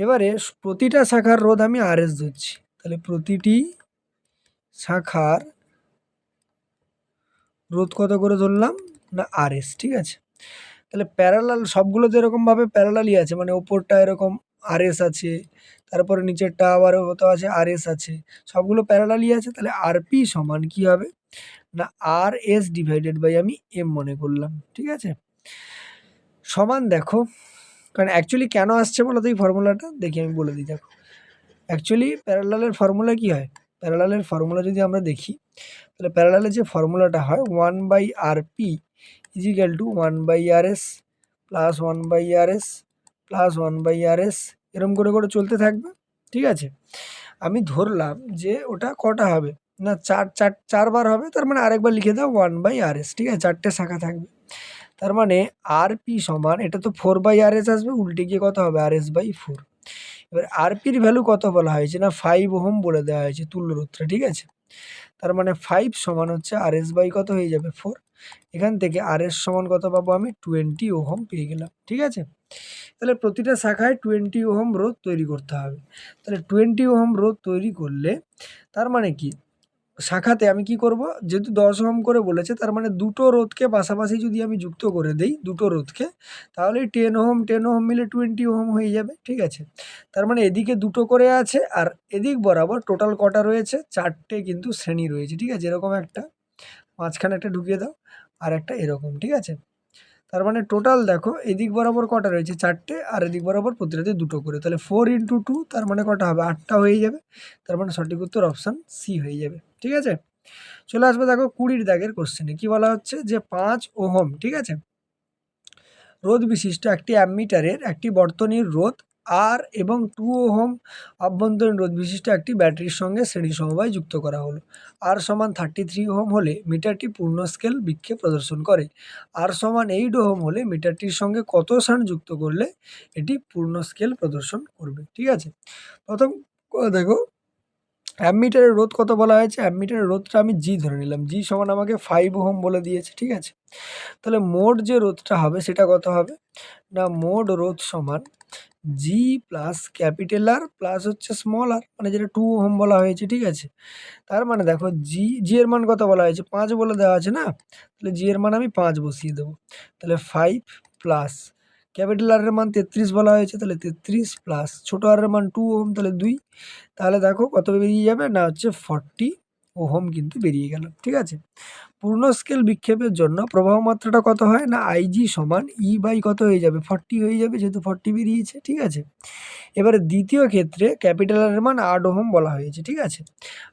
এবারে প্রতিটা শাখার রোধ আমি আরএস ধরছি, তাহলে প্রতিটি শাখার রোধ কত করে ধরলাম? না আরএস, ঠিক আছে? তাহলে প্যারালাল সবগুলোতে এরকমভাবে প্যারালালই আছে, মানে ওপরটা এরকম আরএস আছে, তারপরে নিচেরটা আবারও হয়তো আছে আরএস আছে, সবগুলো প্যারালালই আছে। তাহলে আরপি সমান কি হবে? না আর এস ডিভাইডেড বাই আমি এম মনে করলাম, ঠিক আছে? সমান দেখো, কারণ অ্যাকচুয়ালি কেন আসছে বলো তো এই ফর্মুলাটা? দেখি আমি বলে দিই। দেখো অ্যাকচুয়ালি প্যারালালের ফর্মুলা কি হয়? প্যারালালের ফর্মুলা যদি আমরা দেখি, তাহলে প্যারালালের যে ফর্মুলাটা হয় 1/rp is equal two 1/rs plus 1/rs plus 1/rs, এরম করে করে চলতে থাকবে, ঠিক আছে? আমি ধরলাম যে ওটা কটা হবে? না 4বার হবে, তার মানে আরেকবার লিখে দাও 1/rs, ঠিক আছে? 4টে শাখা থাকবে, তার মানে আরপি সমান, এটা তো 4/rs আসবে, উল্টে গিয়ে কত হবে? rs/4। এবার আরপির ভ্যালু কত বলা হয়েছে? না 5 ওহম বলে দেওয়া হয়েছে তুল্য রোধটা, ঠিক আছে? তার মানে 5 সমান হচ্ছে rs বাই কত হয়ে যাবে? 4। এখান থেকে rs সমান কত পাবো আমি? 20 ওহম পেয়ে গেলাম, ঠিক আছে? তাহলে প্রতিটা শাখায় 20 ওহম রোধ তৈরি করতে হবে। তাহলে 20 ওহম রোধ তৈরি করলে তার মানে কি, শাখাতে আমি কি করব? যেহেতু 10 ওহম করে বলেছে, তার মানে দুটো রোধকে পাশাপাশি যদি আমি যুক্ত করে দেই, দুটো রোধকে, তাহলে 10 ওহম মিলে 20 ওহম হয়ে যাবে, ঠিক আছে? তার মানে এদিকে দুটো করে আছে, আর এদিক বরাবর টোটাল কটা রয়েছে? 4টে কিন্তু শ্রেণী রয়েছে, ঠিক আছে? এরকম একটা মাঝখানে একটা ঢুকিয়ে দাও, আর একটা এরকম, ঠিক আছে? তার মানে টোটাল দেখো এদিক বরাবর কটা রয়েছে? 4টে, আর এদিক বরাবর প্রতিটাতে দুটো করে, তাহলে 4 × 2, তার মানে কটা হবে? 8টা হয়ে যাবে। তার মানে সঠিক উত্তর অপশান সি হয়ে যাবে, ঠিক আছে? চলে আসবে দেখো 20 দাগের কোশ্চেনে কি বলা হচ্ছে যে 5 ওহম, ঠিক আছে, রোধ বিশিষ্ট একটি অ্যামমিটারের একটি বর্তনীর রোধ আর এবং 2 ওহম অভ্যন্তরীণ রোধ বিশিষ্ট একটি ব্যাটারির সঙ্গে শ্রেণী সমবায় যুক্ত করা হলো। আর সমান 33 ওহম হলে মিটারটি পূর্ণ স্কেল বিক্ষেপ প্রদর্শন করে। আর সমান 8 ওহম হলে মিটারটির সঙ্গে কত শান্ট যুক্ত করলে এটি পূর্ণ স্কেল প্রদর্শন করবে, ঠিক আছে। প্রথম দেখো অ্যামমিটারের রোধ কত বলা হয়েছে, অ্যামমিটারের রোধটা আমি জি ধরে নিলাম, জি সমান আমাকে 5 ওহম বলে দিয়েছে, ঠিক আছে। তাহলে মোট যে রোধটা হবে সেটা কত হবে না, মোট রোধ সমান G plus capital R plus হচ্ছে স্মল আর, মানে যেটা 2 ওহম বলা হয়েছে, ঠিক আছে। তার মানে দেখো জি এর মান কত বলা হয়েছে, 5 বলে দেওয়া আছে না, তাহলে জি এর মান আমি 5 বসিয়ে দেবো। তাহলে 5 প্লাস ক্যাপিটাল আর এর মান 33 বলা হয়েছে, তাহলে 33 প্লাস ছোট আর এর মান 2 ওহম, তাহলে 2। তাহলে দেখো কত বেরিয়ে যাবে না হচ্ছে 40 ওহম কিন্তু বেরিয়ে গেল, ঠিক আছে। পূর্ণ স্কেল বিক্ষেপের জন্য প্রবাহ মাত্রাটা কত হয় না, আইজি সমান ই বাই কত হয়ে যাবে, 40 হয়ে যাবে, যেহেতু 40 বেরিয়েছে, ঠিক আছে। এবারে দ্বিতীয় ক্ষেত্রে ক্যাপিটাল আর এর মান 8 ওহম বলা হয়েছে, ঠিক আছে।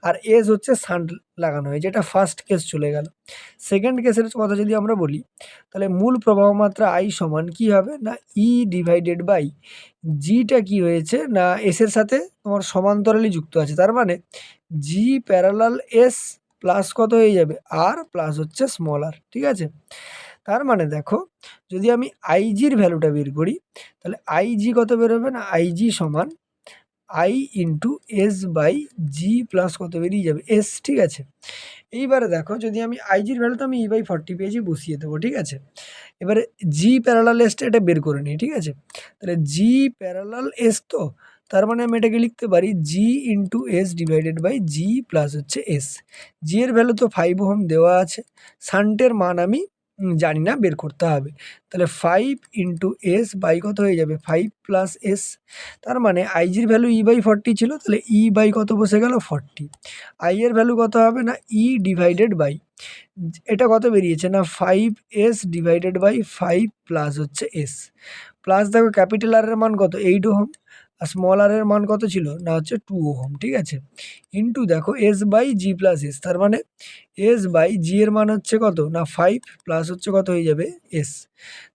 আর এস হচ্ছে শান্ট লাগানো হয়েছে, এটা ফার্স্ট কেস চলে গেল। সেকেন্ড কেসের কথা যদি আমরা বলি, তাহলে মূল প্রবাহ মাত্রা আই সমান কি হবে না, ই ডিভাইডেড বাই জিটা কি হয়েছে না এস এর সাথে তোমার সমান্তরালি যুক্ত আছে, তার মানে জি প্যারালাল এস প্লাস কত হয়ে যাবে আর প্লাস হচ্ছে স্মল আর, ঠিক আছে। তার মানে দেখো যদি আমি আইজির ভ্যালুটা বের করি, তাহলে আইজি কত বেরোবে না, আইজি সমান I into S by G plus কত বেরিয়ে যাবে এস, ঠিক আছে। এইবারে দেখো যদি আমি আইজির ভ্যালু তো আমি ই বাই 40 পেয়েছি, বসিয়ে দেবো, ঠিক আছে। এবারে জি প্যারালাল এসটা এটা বের করে নিই, ঠিক আছে। তাহলে জি প্যারালাল এস, তো তার মানে আমি এটাকে লিখতে পারি G into S divided by G plus হচ্ছে এস। জি এর ভ্যালু তো 5 ওহম দেওয়া আছে, শান্টের মান আমি জানি না, বের করতে হবে। তাহলে 5 ইন্টু এস বাই কত হয়ে যাবে 5 প্লাস এস। তার মানে আইজির ভ্যালু ই বাই 40 ছিল, তাহলে ই বাই কত বসে গেল 40। আই এর ভ্যালু কত হবে না ই ডিভাইডেড বাই, এটা কত বেরিয়েছে না 5s ডিভাইডেড বাই 5 প্লাস হচ্ছে এস, প্লাস দেখো ক্যাপিটাল আর এর মান কত 8 ওহম, আর স্মল আর এর মান কত ছিল না হচ্ছে 2 ওহম, ঠিক আছে। ইন্টু দেখো S by G plus S, তার মানে এস বাই জি এর মান হচ্ছে কত না 5 প্লাস হচ্ছে কত হয়ে যাবে এস।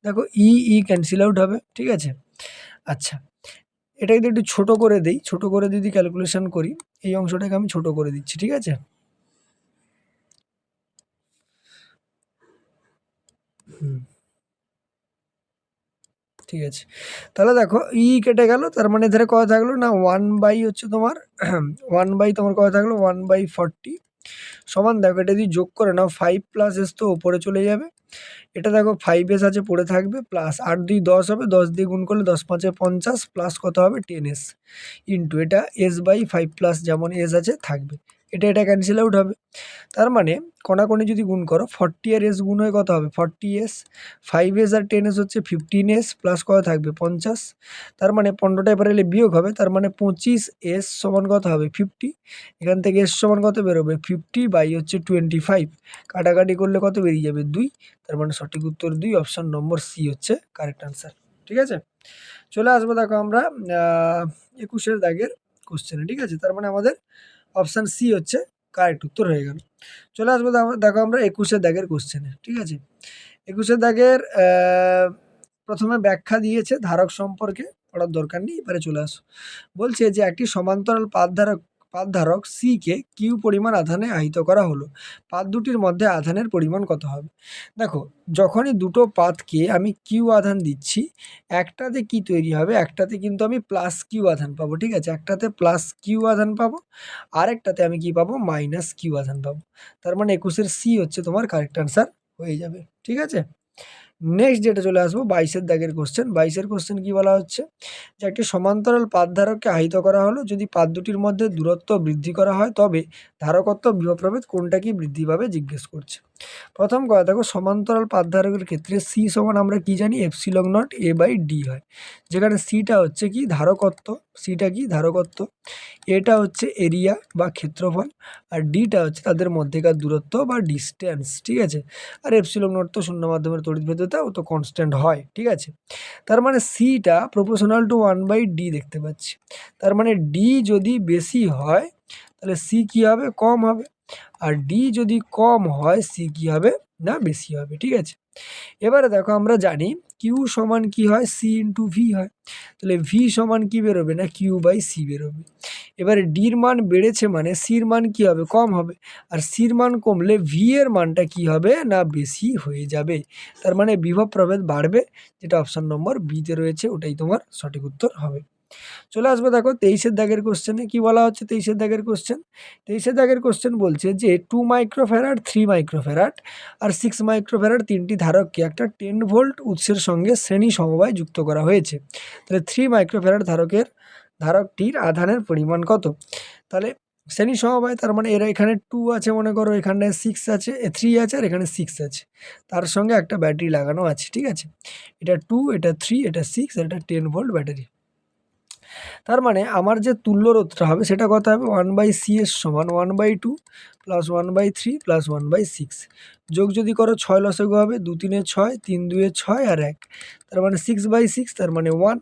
দেখো ই ক্যান্সেল আউট হবে, ঠিক আছে। আচ্ছা, এটা যদি একটু ছোট করে দেই, ছোট করে যদি ক্যালকুলেশন করি, এই অংশটাকে আমি ছোট করে দিচ্ছি, ঠিক আছে। ঠিক আছে, তাহলে দেখো ই কেটে গেল, তার মানে এধারে কত থাকলো না 1 বাই হচ্ছে তোমার 1 বাই তোমার কত থাকলো 1 বাই 40 সমান, দেখো এটা যদি যোগ করে নাও 5 প্লাস এস তো ওপরে চলে যাবে, এটা দেখো 5 এস আছে পড়ে থাকবে, প্লাস 8 2 10 হবে, 10 দিয়ে গুণ করলে 10 5 50 প্লাস কত হবে 10 এস ইন্টু এটা এস বাই 5 প্লাস যেমন এস আছে থাকবে, এটা ক্যান্সেল আউট হবে। তার মানে কণাকণি যদি গুণ করো 40 আর এস গুণ হয়ে কত হবে 40s, 5s আর 10s হচ্ছে 15s প্লাস কত থাকবে 50, তার মানে 15টা এবার এলে বিয়োগ হবে, তার মানে 25s সমান কত হবে 50, এখান থেকে এস সমান কত বেরোবে 50 বাই হচ্ছে 25, কাটাকাটি করলে কত বেরিয়ে যাবে 2, তার মানে সঠিক উত্তর 2, অপশান নম্বর সি হচ্ছে কারেক্ট আনসার, ঠিক আছে। চলে আসবো দেখো আমরা 21 দাগের কোশ্চেনে, ঠিক আছে, তার মানে আমাদের অপশান সি হচ্ছে কারেক্ট উত্তর হয়ে গেল। চলে আসবো দেখো আমরা 21 দাগের কোশ্চেনে, ঠিক আছে। 21 দাগের প্রথমে ব্যাখ্যা দিয়েছে ধারক সম্পর্কে, পড়ার দরকার নেই, এবারে চলে আসো। বলছে যে একটি সমান্তরাল পাতধারক সি কে কিউ পরিমাণ আধানে আহিত করা হলো, পাত দুটির মধ্যে আধানের পরিমাণ কত হবে। দেখো যখনই দুটো পাতকে আমি কিউ আধান দিচ্ছি, একটাতে কি তৈরি হবে, একটাতে কিন্তু আমি প্লাস কিউ আধান পাবো, ঠিক আছে, একটাতে প্লাস কিউ আধান পাবো, আরেকটাতে আমি কি পাবো মাইনাস কিউ আধান পাবো। তার মানে 21 সি হচ্ছে তোমার কারেক্ট আনসার হয়ে যাবে, ঠিক আছে। নেক্সট যেটা চলে আসবো 22 দাগের কোশ্চেন। 22 কোশ্চেন কি বলা হচ্ছে যে একটি সমান্তরাল পাতধারককে আহিত করা হলো, যদি পাত দুটির মধ্যে দূরত্ব বৃদ্ধি করা হয় তবে ধারকত্ব বিভব প্রভেদ কোনটা কি বৃদ্ধি পাবে জিজ্ঞেস করছে। প্রথম কথা দেখো সমান্তরাল পাতধারকের ক্ষেত্রে সি সমান আমরা কি জানি epsilon not A by D হয়, যেখানে সিটা হচ্ছে কি ধারকত্ব, সিটা কি ধারকত্ব, এটা হচ্ছে এরিয়া বা ক্ষেত্রফল, আর ডিটা হচ্ছে তাদের মধ্যেকার দূরত্ব বা ডিস্টেন্স, ঠিক আছে। আর এপসিলন নট তো শূন্য মাধ্যমের তড়িৎভেদ্যতা, ও তো কনস্ট্যান্ট হয়, ঠিক আছে। তার মানে সিটা প্রপোর্শনাল টু 1 বাই ডি দেখতে পাচ্ছি, তার মানে ডি যদি বেশি হয় তাহলে সি কি হবে কম হবে, আর ডি যদি কম হয় সি কী হবে না বেশি হবে, ঠিক আছে। এবারে দেখো আমরা জানি কিউ সমান কি হয়, সি ইন্টু ভি হয়। তাহলে ভি সমান কি বেরোবে না কিউ বাই সি বেরোবে। এবারে ডির মান বেড়েছে মানে সির মান কি হবে কম হবে, আর সির মান কমলে ভি এর মানটা কি হবে না বেশি হয়ে যাবে। তার মানে বিভব প্রভেদ বাড়বে, যেটা অপশন নম্বর বিতে রয়েছে, ওটাই তোমার সঠিক উত্তর হবে। চলে আসবো দেখো 23-এর দাগের কোশ্চেনে। কি বলা হচ্ছে 23-এর দাগের কোশ্চেন? 23-এর দাগের কোশ্চেন বলছে যে 2 মাইক্রোফ্যারাড, 3 মাইক্রোফ্যারাড আর 6 মাইক্রোফ্যারাড তিনটি ধারককে একটা 10 ভোল্ট উৎসের সঙ্গে শ্রেণী সমবায় যুক্ত করা হয়েছে। তাহলে 3 মাইক্রোফ্যারাড ধারকটির আধানের পরিমাণ কত? তাহলে শ্রেণী সমবায়, তার মানে এরা এখানে 2 আছে মনে করো, এখানে 6 আছে, 3 আছে আর এখানে 6 আছে, তার সঙ্গে একটা ব্যাটারি লাগানো আছে, ঠিক আছে। এটা 2, এটা 3, এটা 6 আর এটা 10 ভোল্ট ব্যাটারি। তার মানে আমার যে তুল্য রোধটা হবে সেটা কত হবে, 1/CS সমান 1/2 প্লাস 1/3 প্লাস 1/6। যোগ যদি করো 6 লসাগু হবে, 2 3 6, 3 2 6 আর 1, তার মানে 6/6, তার মানে 1,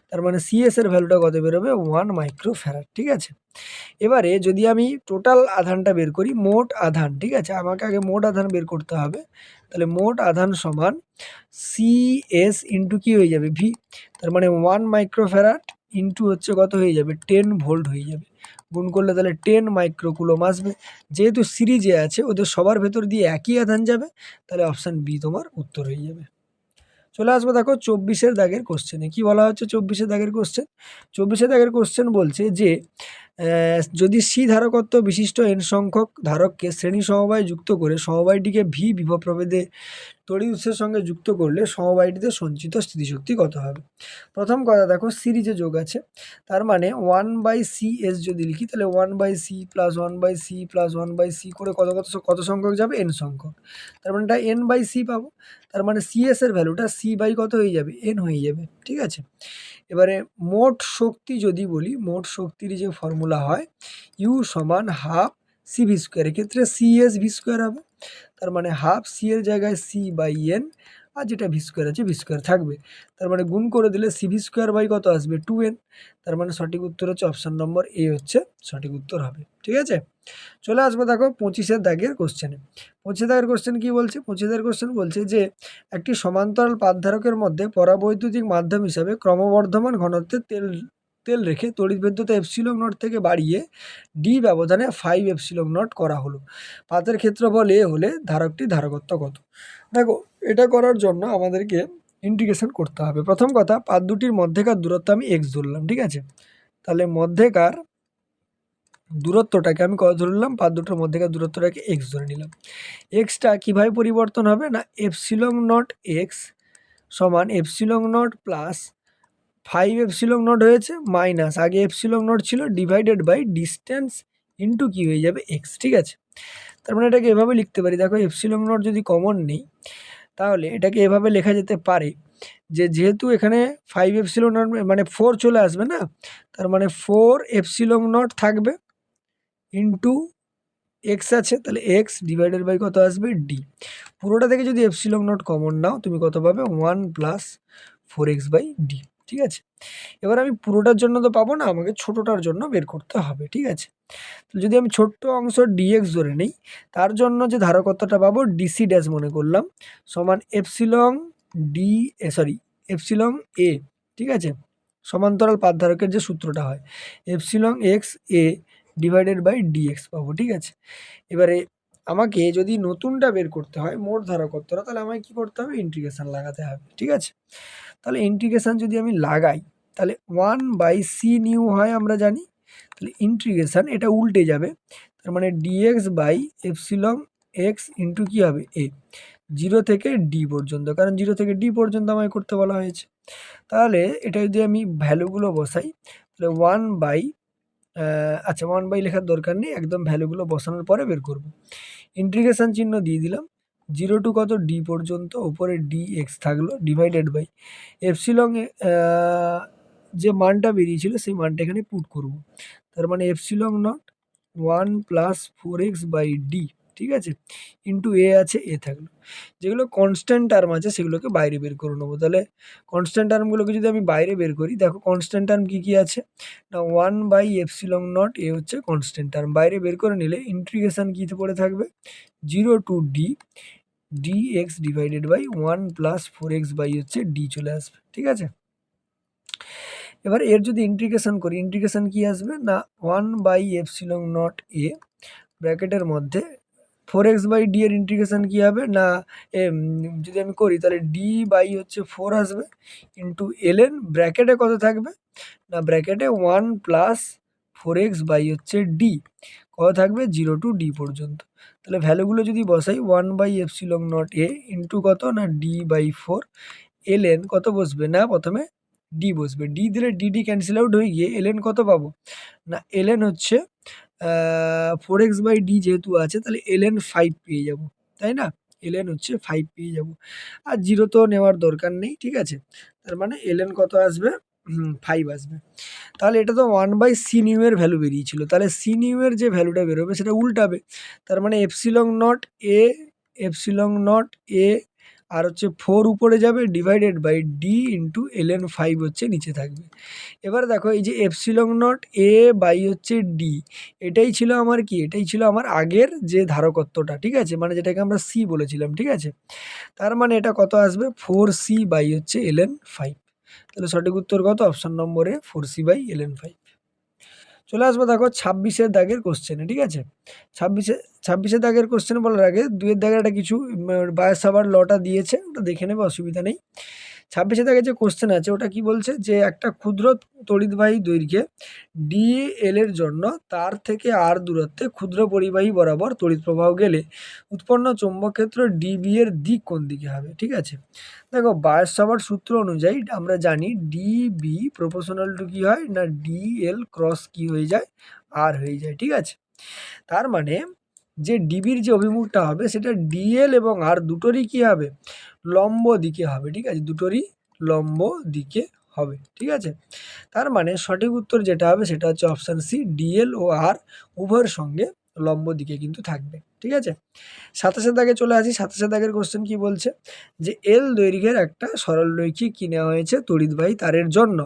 তার মানে CS এর ভ্যালুটা কত বেরোবে 1 মাইক্রোফ্যারাড, ঠিক আছে। এবারে যদি আমি টোটাল আধানটা বের করি, মোট আধান, ঠিক আছে, আমাকে আগে মোট আধান বের করতে হবে। তাহলে মোট আধান সমান CS ইন্টু কি হয়ে যাবে ভি, তার মানে 1 মাইক্রোফ্যারাড ইন্টু হচ্ছে কত হয়ে যাবে 10 ভোল্ট হয়ে যাবে, গুণ করলে তাহলে 10 মাইক্রোকুলম আসবে। যেহেতু সিরিজে আছে ওদের সবার ভেতর দিয়ে একই আধান যাবে, তাহলে অপশান বি তোমার উত্তর হয়ে যাবে। চলে আসবো দেখো 24-এর দাগের কোশ্চেনে। কি বলা হচ্ছে 24-এর দাগের কোশ্চেন? 24-এর দাগের কোশ্চেন বলছে যে যদি সি ধারকত্ব বিশিষ্ট এন সংখ্যক ধারককে শ্রেণী সমবায় যুক্ত করে সমবায়টিকে ভি বিভব প্রভেদে তড়িৎ উৎসের সঙ্গে যুক্ত করলে সমবায়টিতে সঞ্চিত স্থিতিশক্তি কত হবে? প্রথম কথা দেখো সিরিজে যোগ আছে, তার মানে 1/CS যদি লিখি তাহলে 1/C plus 1/C plus 1/C করে কত কত কত সংখ্যক যাবে এন সংখ্যক, তার মানে এটা n/C পাবো। তার মানে CS এর ভ্যালুটা C বাই কত হয়ে যাবে n হয়ে যাবে, ঠিক আছে। এবারে মোট শক্তি যদি বলি, মোট শক্তির যে ফর্মুলা হয় ইউ সমান হাফ সি ভি স্কোয়ার, এক্ষেত্রে CS ভি স্কোয়ার হবে, তার মানে হাফ সি এর জায়গায় সি বাই এন, আর যেটা ভি স্কোয়ার আছে ভি স্কোয়ার থাকবে, তার মানে গুণ করে দিলে সি ভি স্কোয়ার বাই কত আসবে 2n। তার মানে সঠিক উত্তর হচ্ছে অপশান নম্বর এ হচ্ছে সঠিক উত্তর হবে, ঠিক আছে। চলে আসবো দেখো 25-এর দাগের কোশ্চেনে। 25-এর দাগের কোশ্চেন কি বলছে? 25-এর দাগের কোশ্চেন বলছে যে একটি সমান্তরাল পাতধারকের মধ্যে পরাবৈদ্যুতিক মাধ্যম হিসাবে ক্রমবর্ধমান ঘনত্বের তেল রেখে তড়িৎ ভেদ্যতা এপসিলন নট থেকে বাড়িয়ে ডি ব্যবধানে 5 এপসিলন নট করা হলো। পাতের ক্ষেত্রফল এ হলে ধারকটির ধারকত্ব কত? দেখো এটা করার জন্য আমাদেরকে ইন্টিগ্রেশন করতে হবে। প্রথম কথা, পাত দুটির মধ্যেকার দূরত্ব আমি এক্স ধরলাম, ঠিক আছে। তাহলে মধ্যেকার দূরত্বটাকে আমি কত ধরলাম, পাত দুটোর মধ্যেকার দূরত্বটাকে এক্স ধরে নিলাম। এক্সটা কীভাবে পরিবর্তন হবে না, এপসিলন নট এক্স সমান epsilon not plus 5 epsilon not হয়েছে মাইনাস আগে এপসিলন নট ছিল ডিভাইডেড বাই ডিস্টেন্স ইন্টু কি হয়ে যাবে এক্স, ঠিক আছে। তার মানে এটাকে এভাবে লিখতে পারি, দেখো এপসিলন নট যদি কমন নেই তাহলে এটাকে এভাবে লেখা যেতে পারে যে যেহেতু এখানে 5 এপসিলন নট মানে 4 চলে আসবে না, তার মানে 4 এপসিলন নট থাকবে ইন্টু এক্স আছে, তাহলে এক্স ডিভাইডেড বাই কত আসবে ডি। পুরোটা থেকে যদি এপসিলন নট কমন নাও তুমি কত পাবে 1 প্লাস 4x বাই ডি, ঠিক আছে। এবার আমি পুরোটার জন্য তো পাবো না, আমাকে ছোটোটার জন্য বের করতে হবে, ঠিক আছে। তো যদি আমি ছোট্ট অংশ ডিএক্স ধরে নিই, তার জন্য যে ধারকত্বটা পাবো ডিসি ড্যাশ মনে করলাম সমান এপসিলন ডি এপসিলন এ, ঠিক আছে। সমান্তরাল পাত ধারকের যে সূত্রটা হয় epsilon X A divided by dx পাবো, ঠিক আছে। এবারে আমাকে যদি নতুনটা বের করতে হয় মোট ধারকত্বটা, তাহলে আমাকে কী করতে হবে ইন্টিগ্রেশন লাগাতে হবে, ঠিক আছে। তাহলে ইন্টিগ্রেশন যদি আমি লাগাই তাহলে 1/c নিউ হয় আমরা জানি, তাহলে ইন্টিগ্রেশন এটা উল্টে যাবে, তার মানে dx by epsilon x into কী হবে এ, 0 থেকে ডি পর্যন্ত, কারণ 0 থেকে ডি পর্যন্ত আমায় করতে বলা হয়েছে। তাহলে এটা যদি আমি ভ্যালুগুলো বসাই তাহলে 1/, লেখার দরকার নেই, একদম ভ্যালুগুলো বসানোর পরে বের করব। ইন্টিগ্রেশন চিহ্ন দিয়ে দিলাম 0 টু কত ডি পর্যন্ত, উপরে ডি এক্স থাকলো ডিভাইডেড বাই এপসিলন যে মানটা বেরিয়েছিল সেই মানটা এখানে পুট করব, তার মানে epsilon not 1 plus 4x by D ঠিক আছে, ইন্টু এ আছে, এ থাকলো। যেগুলো কনস্ট্যান্ট টার্ম আছে সেগুলোকে বাইরে বের করে নেবো। তাহলে কনস্ট্যান্ট টার্মগুলোকে যদি আমি বাইরে বের করি, দেখো কনস্ট্যান্ট টার্ম কী কী আছে না, 1/ε0 এ হচ্ছে কনস্ট্যান্ট টার্ম। বাইরে বের করে নিলে ইন্টিগ্রেশন কী পড়ে থাকবে, 0 to D dx divided by 1 plus 4x by হচ্ছে ডি চলে আসবে। ঠিক আছে, এবার এর যদি ইন্টিগ্রেশন করি, ইন্টিগ্রেশন কি আসবে না 1/ε0 এ ব্র্যাকেটের মধ্যে 4x বাই ডি এর ইন্টিগ্রেশন কী হবে না যদি আমি করি তাহলে ডি বাই হচ্ছে 4 আসবে ইন্টু ln ব্র্যাকেটে কত থাকবে না ব্র্যাকেটে 1 প্লাস 4x বাই হচ্ছে ডি কত থাকবে 0 টু ডি পর্যন্ত। তাহলে ভ্যালুগুলো যদি বসাই 1/ε0 এ ইন্টু কত না ডি বাই 4 ln কত বসবে না প্রথমে ডি বসবে, ডি দিলে ডি ক্যান্সেল আউট হয়ে গিয়ে ln কত পাবো না ln হচ্ছে 4x বাই ডি যেহেতু আছে তাহলে ln 5 পেয়ে যাব, তাই না, ln হচ্ছে 5 পেয়ে যাব। আর 0 তো নেওয়ার দরকার নেই, ঠিক আছে, তার মানে ln কত আসবে 5 আসবে। তাহলে এটা তো 1/সি নিউ এর ভ্যালু বেরিয়েছিল, তাহলে সি নিউ এর যে ভ্যালুটা বেরোবে সেটা উল্টাবে, তার মানে এপসিলং নট এ আর হচ্ছে 4 উপরে যাবে divided by D into ln 5 হচ্ছে নিচে থাকবে। এবার দেখো এই যে এপসিলং নট এ বাই হচ্ছে ডি, এটাই ছিল আমার কি, এটাই ছিল আমার আগের যে ধারকত্বটা, ঠিক আছে, মানে যেটাকে আমরা সি বলেছিলাম, ঠিক আছে, তার মানে এটা কত আসবে 4c বাই হচ্ছে ln 5। তাহলে সঠিক উত্তর কত, অপশন নম্বরে 4c বাই ln 5। চলে আসবো দেখো 26-এর দাগের কোশ্চেনে, ঠিক আছে, 26-এর দাগের কোশ্চেন বলার আগে 2-এর দাগের একটা কিছু বায়াস সাভার লটা দিয়েছে, ওটা দেখে নেবে, অসুবিধা নেই। 26-এর দাগের যে কোশ্চেন আছে ওটা কি বলছে যে একটা ক্ষুদ্র তড়িৎবাহী দৈর্ঘ্যে ডিএল এর জন্য তার থেকে আর দূরত্বে ক্ষুদ্র পরিবাহী বরাবর তড়িৎ প্রবাহ গেলে উৎপন্ন চৌম্বক ক্ষেত্র ডিবি এর দিক কোন দিকে হবে। ঠিক আছে, দেখো বায়াস সাভার সূত্র অনুযায়ী আমরা জানি ডিবি প্রপোর্শনাল টু কি হয় না ডিএল ক্রস কি হয়ে যায় আর হয়ে যায়। ঠিক আছে, তার মানে যে ডিবির যে অভিমুখটা হবে সেটা ডিএল এবং আর দুটোরই কি হবে লম্ব দিকে হবে। ঠিক আছে, দুটোরই লম্ব দিকে হবে। ঠিক আছে, তার মানে সঠিক উত্তর যেটা হবে সেটা হচ্ছে অপশান সি, ডিএল ও আর উভয়ের সঙ্গে লম্ব দিকে কিন্তু থাকবে। ঠিক আছে, 27-এর দাগে চলে আসি। 27-এর দাগের কোশ্চেন কি বলছে যে এল দৈর্ঘ্যের একটা সরলরৈখিক কি নেওয়া হয়েছে তড়িৎবাহী তারের জন্য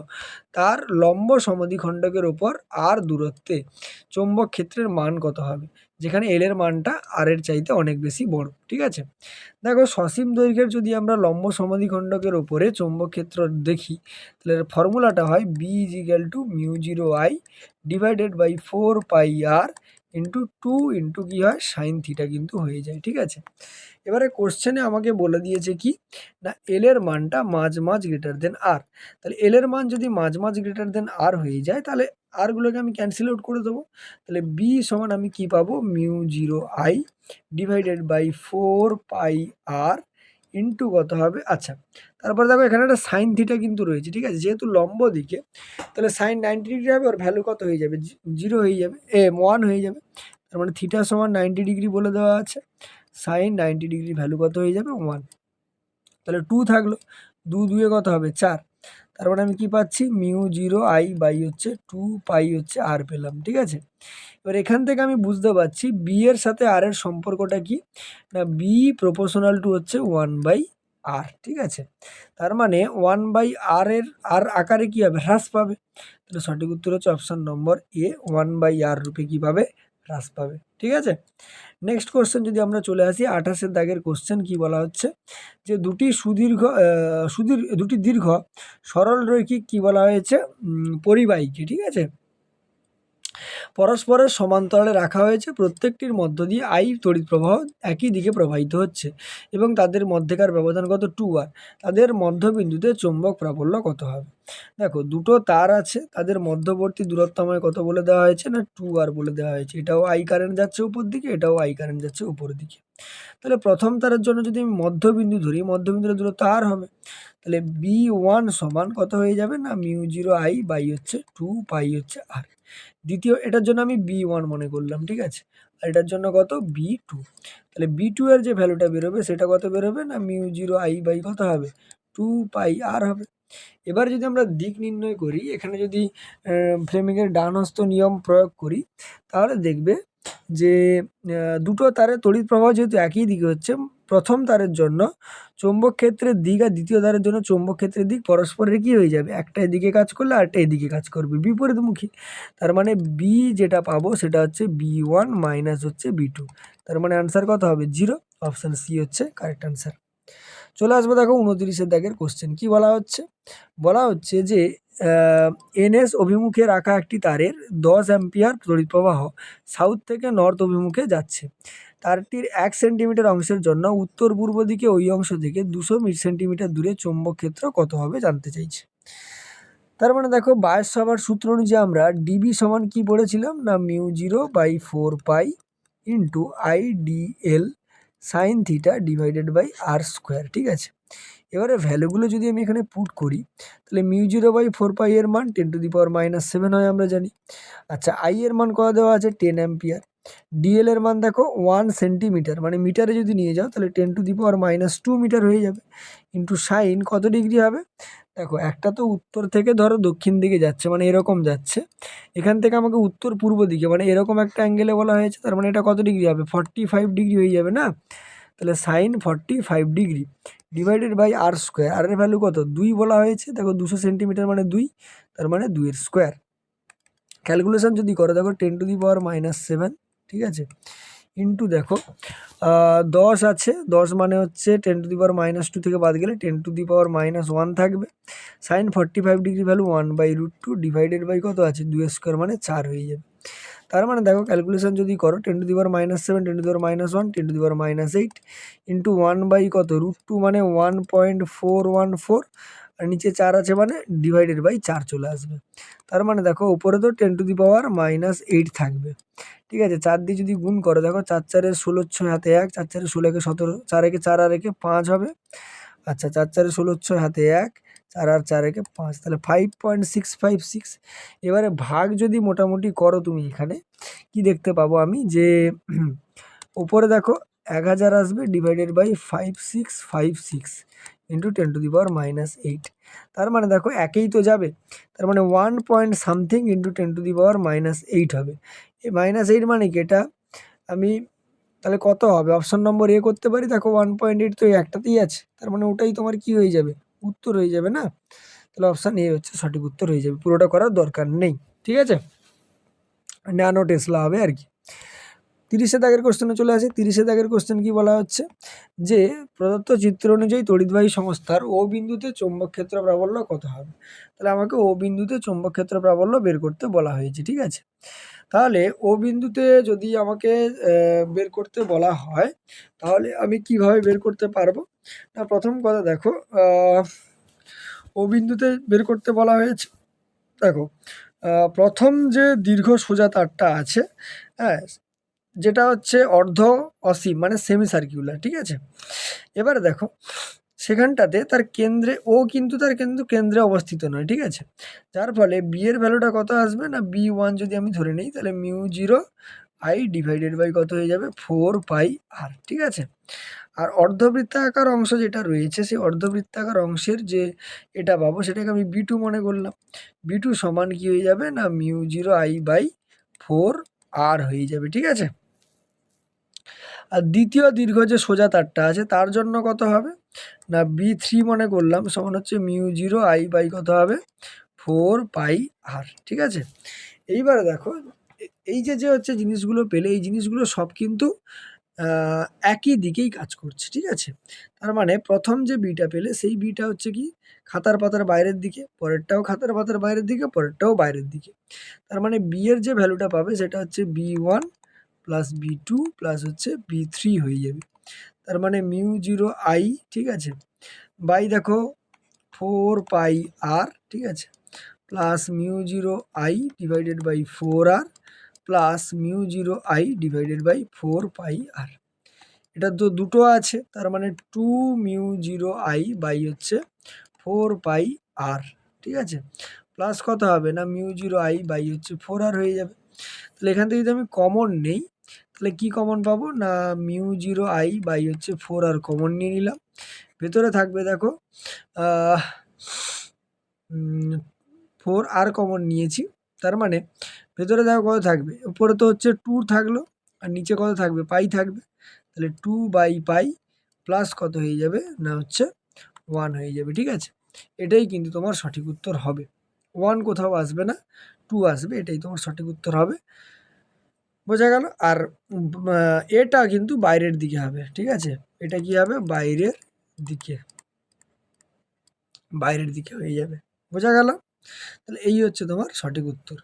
তার লম্ব সমদ্বিখণ্ডকের ওপর আর দূরত্বে চৌম্বক ক্ষেত্রের মান কত হবে, যেখানে এল এর মানটা আর এর চাইতে অনেক বেশি বড়। ঠিক আছে, দেখো সসীম দৈর্ঘ্যের যদি আমরা লম্ব সমদ্বিখণ্ডকের ওপরে চৌম্বক ক্ষেত্র দেখি তাহলে ফর্মুলাটা হয় B is equal to μ0I divided by 4πr into 2 into কী হয় সাইন থিটা কিন্তু হয়ে যায়। ঠিক আছে, এবারে কোশ্চেনে আমাকে বলে দিয়েছে কি না এল এর মানটা মাঝ গ্রেটার দেন আর, তাহলে এল এর মান যদি মাঝ গ্রেটার দেন আর হয়ে যায় তাহলে আরগুলোকে আমি ক্যান্সেল আউট করে দেবো। তাহলে বি সমান আমি কি পাবো μ0I divided by 4πr into কত হবে, আচ্ছা তারপর দেখো এখানে একটা সাইন থিটা কিন্তু রয়েছে। ঠিক আছে, যেহেতু লম্ব দিকে তাহলে সাইন 90 ডিগ্রি হবে, ওর ভ্যালু কত হয়ে যাবে 0 হয়ে যাবে, 1 হয়ে যাবে, তার মানে থিটা সমান 90 ডিগ্রি বলে দেওয়া আছে, সাইন 90 ডিগ্রি ভ্যালু কত হয়ে যাবে 1, তাহলে 2 থাকলো, 2 2 কত হবে 4, তারপরে আমি কি পাচ্ছি μ0I বাই হচ্ছে 2π হচ্ছে আর পেলাম। ঠিক আছে, এবার এখান থেকে আমি বুঝতে পারছি বি এর সাথে আর এর সম্পর্কটা কি না বি প্রপোর্শনাল টু হচ্ছে 1/r। ঠিক আছে, তার মানে 1/r এর আর আকারে কি হবে হ্রাস পাবে, তাহলে সঠিক উত্তর হচ্ছে অপশন নম্বর এ 1/r রূপে কি পাবে হ্রাস পাবে। ঠিক আছে, নেক্সট কোশ্চেন যদি আমরা চলে আসি 28-এর দাগের কোশ্চেন কি বলা হচ্ছে যে দুটি দীর্ঘ সরল রৈখিক কি বলা হয়েছে পরিবাহীকে, ঠিক আছে, পরস্পরের সমান্তরালে রাখা হয়েছে, প্রত্যেকটির মধ্য দিয়ে আই তড়িৎ প্রবাহ একই দিকে প্রবাহিত হচ্ছে এবং তাদের মধ্যেকার ব্যবধান কত 2r, তাদের মধ্যবিন্দুতে চৌম্বক প্রাবল্য কত হবে। দেখো দুটো তার আছে, তাদের মধ্যবর্তী দূরত্ব আমায় কত বলে দেওয়া হয়েছে না 2r বলে দেওয়া হয়েছে, এটাও আই কারেন্ট যাচ্ছে উপর দিকে, এটাও আই কারেন্ট যাচ্ছে উপর দিকে। তাহলে প্রথম তারের জন্য যদি আমি মধ্যবিন্দু ধরি, মধ্যবিন্দুর দূরত্ব আর হবে, তাহলে B1 সমান কত হয়ে যাবে না μ0I বাই হচ্ছে 2π হচ্ছে আর। দ্বিতীয় এটার জন্য আমি B1 মনে করলাম। ঠিক আছে, আর এটার জন্য কত B2, তাহলে B2 এর যে ভ্যালুটা বেরোবে সেটা কত বেরোবে না μ0I বাই কত হবে 2πr হবে। এবার যদি আমরা দিক নির্ণয় করি, এখানে যদি ফ্লেমিংয়ের ডান হস্ত নিয়ম প্রয়োগ করি তাহলে দেখবে যে দুটো তারের তড়িৎ প্রবাহ যেহেতু একই দিকে হচ্ছে, প্রথম তারের জন্য চৌম্বক ক্ষেত্রের দিক আর দ্বিতীয় তারের জন্য চৌম্বক ক্ষেত্রের দিক পরস্পরের কী হয়ে যাবে, একটা এদিকে কাজ করলে আরেকটা এদিকে কাজ করবে, বিপরীতমুখী। তার মানে বি যেটা পাবো সেটা হচ্ছে B1 মাইনাস হচ্ছে B2। তার মানে আনসার কত হবে, 0। অপশান সি হচ্ছে কারেক্ট আনসার। চলে আসবো দেখো 29 দাগের কোশ্চেন। কি বলা হচ্ছে, বলা হচ্ছে যে এনএস অভিমুখে রাখা একটি তারের 10 অ্যাম্পিয়ার তড়িৎ প্রবাহ সাউথ থেকে নর্থ অভিমুখে যাচ্ছে। তারটির 1 সেন্টিমিটার অংশের জন্য উত্তর পূর্ব দিকে ওই অংশ থেকে 200 সেন্টিমিটার দূরে চৌম্বক ক্ষেত্র কত হবে জানতে চাইছে। তার মানে দেখো বায়স সভার সূত্র অনুযায়ী আমরা ডিবি সমান কি পড়েছিলাম না μ0/4 into IDL sine theta divided by R square. ঠিক আছে, এবারে ভ্যালুগুলো যদি আমি এখানে পুট করি তাহলে μ0/4 এর মান 10⁻⁻7 হয় আমরা জানি। আচ্ছা, আই এর মান কত দেওয়া আছে, 10 অ্যাম্পিয়ার। ডিএল এর মান দেখো 1 সেন্টিমিটার, মানে মিটারে যদি নিয়ে যাও তাহলে 10⁻2 মিটার হয়ে যাবে, ইন্টু সাইন কত ডিগ্রি হবে। দেখো একটা তো উত্তর থেকে ধরো দক্ষিণ দিকে যাচ্ছে, মানে এরকম যাচ্ছে, এখান থেকে আমাকে উত্তর পূর্ব দিকে মানে এরকম একটা অ্যাঙ্গেলে বলা হয়েছে, তার মানে এটা কত ডিগ্রি হবে, 45 ডিগ্রি হয়ে যাবে না। তাহলে sine 45 degree divided by R square, R এর ভ্যালু কত 2 বলা হয়েছে, দেখো 200 সেন্টিমিটার মানে 2, তার মানে 2 এর স্কোয়ার। ক্যালকুলেশন যদি করো দেখো 10⁻⁻7, ঠিক আছে, ইন্টু দেখো 10 আছে, 10 মানে হচ্ছে 10⁻2 থেকে বাদ গেলে 10⁻1 থাকবে। Sine 45 degree value 1/√2 divided by কত আছে 2 স্কোয়ার মানে 4 হয়ে যাবে। তার মানে দেখো ক্যালকুলেশন যদি করো 10⁻7, 10⁻1, 10⁻8 ইন্টু 1 কত √2 মানে 1.414, আর নিচে 4 আছে মানে ডিভাইডেড বাই 4 চলে আসবে। তার মানে দেখো উপরে তো 10⁻8 থাকবে। ঠিক আছে, 4 দিয়ে যদি গুণ করো দেখো 4 4 16, 6 হাতে 1, 4 4 16 17, 4 একে 4 আর একে 5 হবে। আচ্ছা, 4 4 16, 6 হাতে 1, 4 আর 4 একে 5, তাহলে 5.656। এবারে ভাগ যদি মোটামুটি করো তুমি এখানে কি দেখতে পাবো আমি যে উপরে দেখো 1000 আসবে ডিভাইডেড বাই 5656 ইন্টু 10⁻8। তার মানে দেখো একেই তো যাবে, তার মানে 1 পয়েন্ট সামথিং ইন্টু 10⁻8 হবে। এই -8 মানে কি, এটা আমি তাহলে কত হবে, অপশন নম্বর এ করতে পারি। দেখো 1.8 তো একটাতেই আছে, তার মানে ওটাই তোমার কি হয়ে যাবে, উত্তর হয়ে যাবে না। তাহলে অপশান এ হচ্ছে সঠিক উত্তর হয়ে যাবে, পুরোটা করার দরকার নেই। ঠিক আছে, ন্যানো টেসলা হবে আর কি। 30 দাগের কোশ্চেনে চলে আসে। 30 দাগের কোশ্চেন কি বলা হচ্ছে যে প্রদত্ত চিত্র অনুযায়ী তড়িৎবাহী সংস্থার ও বিন্দুতে চৌম্বক ক্ষেত্র প্রাবল্য কত হবে। তাহলে আমাকে ও বিন্দুতে চৌম্বক ক্ষেত্র প্রাবল্য বের করতে বলা হয়েছে। ঠিক আছে, তাহলে ও বিন্দুতে যদি আমাকে বের করতে বলা হয় তাহলে আমি কিভাবে বের করতে পারবো না, প্রথম কথা দেখো ও বিন্দুতে বের করতে বলা হয়েছে। দেখো প্রথম যে দীর্ঘ সোজা তারটা আছে, হ্যাঁ, যেটা হচ্ছে অর্ধ অসীম মানে সেমি সার্কিউলার। ঠিক আছে, এবারে দেখো সেখানটাতে তার কেন্দ্রে ও কিন্তু তার কিন্তু কেন্দ্রে অবস্থিত নয়। ঠিক আছে, যার ফলে বি এর ভ্যালুটা কত আসবে না B1 যদি আমি ধরে নিই তাহলে μ0I ডিভাইডেড বাই কত হয়ে যাবে 4πr। ঠিক আছে, আর অর্ধবৃত্তাকার অংশ যেটা রয়েছে সেই অর্ধবৃত্তাকার অংশের যে এটা পাবো সেটাকে আমি B2 মনে করলাম। B2 সমান কি হয়ে যাবে না μ0I/4r হয়ে যাবে। ঠিক আছে, আর দ্বিতীয় দীর্ঘ যে সোজা তারটা আছে তার জন্য কত হবে না B3 মনে করলাম, সমান হচ্ছে μ0I কত হবে 4πr। ঠিক আছে, এইবারে দেখো এই যে হচ্ছে জিনিসগুলো পেলে, এই জিনিসগুলো সব কিন্তু একই দিকেই কাজ করছে। ঠিক আছে, তার মানে প্রথম যে বিটা পেলে সেই বিটা হচ্ছে কি খাতার পাতার বাইরের দিকে, পরেরটাও খাতার পাতার বাইরের দিকে, পরেরটাও বাইরের দিকে। তার মানে বি এর যে ভ্যালুটা পাবে সেটা হচ্ছে B1 প্লাস B2 প্লাস হচ্ছে B3 হয়ে যাবে। তার মানে μ0I, ঠিক আছে, বাই দেখো 4πr, ঠিক আছে, plus μ0I divided by 4r plus μ0I divided by 4πr। এটা তো দুটো আছে, তার মানে 2μ0I বাই হচ্ছে 4πr। ঠিক আছে, প্লাস কত হবে না μ0I বাই হচ্ছে 4r হয়ে যাবে। তাহলে এখান থেকে যদি আমি কমন নেই তাহলে কি কমন পাবো না μ0I বাই হচ্ছে 4r কমন নিয়ে নিলাম। ভেতরে থাকবে দেখো 4r কমন নিয়েছি, তার মানে ভেতরে দেখো কত থাকবে, উপরে তো হচ্ছে 2 থাকলো আর নিচে কত থাকবে, পাই থাকবে। তাহলে 2/পাই প্লাস কত হয়ে যাবে না হচ্ছে 1 হয়ে যাবে, ঠিক আছে। এটাই কিন্তু তোমার সঠিক উত্তর হবে। 1 কোথাও আসবে না, 2 আসবে, এটাই তোমার সঠিক উত্তর হবে। বোঝা গেল? আর এটা কিন্তু বাইরের দিকে হবে, ঠিক আছে। এটা কি হবে, বাইরের দিকে, বাইরের দিকে হয়ে যাবে। বোঝা গেল? তাহলে এই হচ্ছে তোমার সঠিক উত্তর।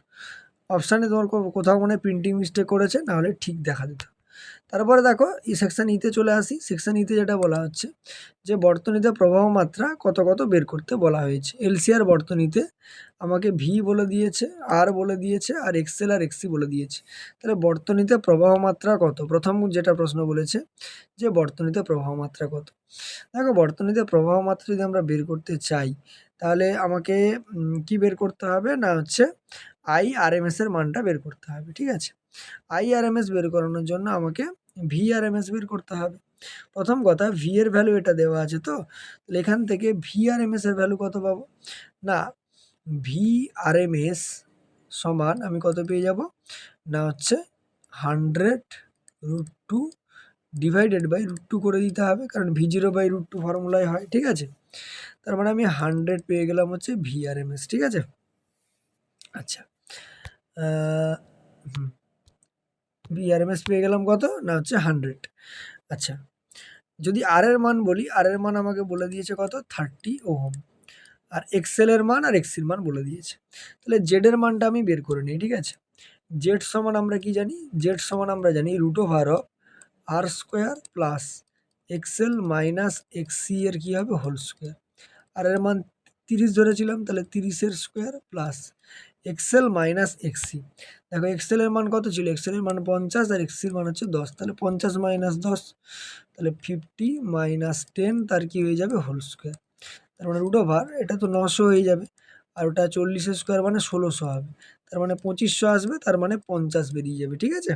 অপশানে তোমার কোথাও মনে হয় প্রিন্টিং মিস্টেক করেছে, নাহলে ঠিক দেখা দিত। তারপরে দেখো এই সেকশন ইতে চলে আসি। সেকশন ইতে যেটা বলা হচ্ছে যে বর্তনীতে প্রবাহ মাত্রা কত কত বের করতে বলা হয়েছে। এলসিআর বর্তনীতে আমাকে ভি বলে দিয়েছে, আর বলে দিয়েছে, আর এক্সএল আর এক্সি বলে দিয়েছে। তাহলে বর্তনীতে প্রবাহ মাত্রা কত, প্রথম যেটা প্রশ্ন বলেছে যে বর্তনীতে প্রবাহ মাত্রা কত। দেখো বর্তনীতে প্রবাহ মাত্রা যদি আমরা বের করতে চাই, তাহলে আমাকে কি বের করতে হবে না হচ্ছে IRMS এর মানটা বের করতে হবে, ঠিক আছে। IRMS বের করানোর জন্য আমাকে VRMS বের করতে হবে। প্রথম কথা, ভি এর ভ্যালু এটা দেওয়া আছে, তো তাহলে এখান থেকে VRMS এর ভ্যালু কত পাবো না, VRMS সমান আমি কত পেয়ে যাব না হচ্ছে 100√2 ডিভাইডেড বাই √2 করে দিতে হবে, কারণ V0/√2 ফর্মুলায় হয়, ঠিক আছে। তার মানে আমি 100 পেয়ে গেলাম হচ্ছে VRMS, ঠিক আছে। আচ্ছা, VRMS পেয়ে গেলাম কত না হচ্ছে 100। আচ্ছা, যদি আর এর মান বলি, আর এর মান আমাকে বলে দিয়েছে কত 30 ওহম, আর এক্সএল এর মান আর এক্সির মান বলে দিয়েছে। তাহলে জেড এর মানটা আমি বের করে নিই, ঠিক আছে। জেড সমান আমরা কি জানি, জেড সমান আমরা জানি √r² প্লাস এক্সএল মাইনাস এক্সি এর কি হবে হোল স্কোয়ার। আর এর মান 30 ধরেছিলাম, তাহলে 30-এর স্কোয়ার প্লাস এক্সএল মাইনাস এক্সি। দেখো এক্সএল এর মান কত ছিল, এক্সএল এর মান 50 আর এক্সির মান হচ্ছে 10, তাহলে 50 মাইনাস 10, তাহলে 50 মাইনাস 10 তার কি হয়ে যাবে হোল স্কোয়ার। তার মানে √, এটা তো 900 হয়ে যাবে, আর ওটা 40-এর স্কোয়ার মানে 1600 হবে, তার মানে 2500 আসবে, তার মানে 50 বেরিয়ে যাবে, ঠিক আছে।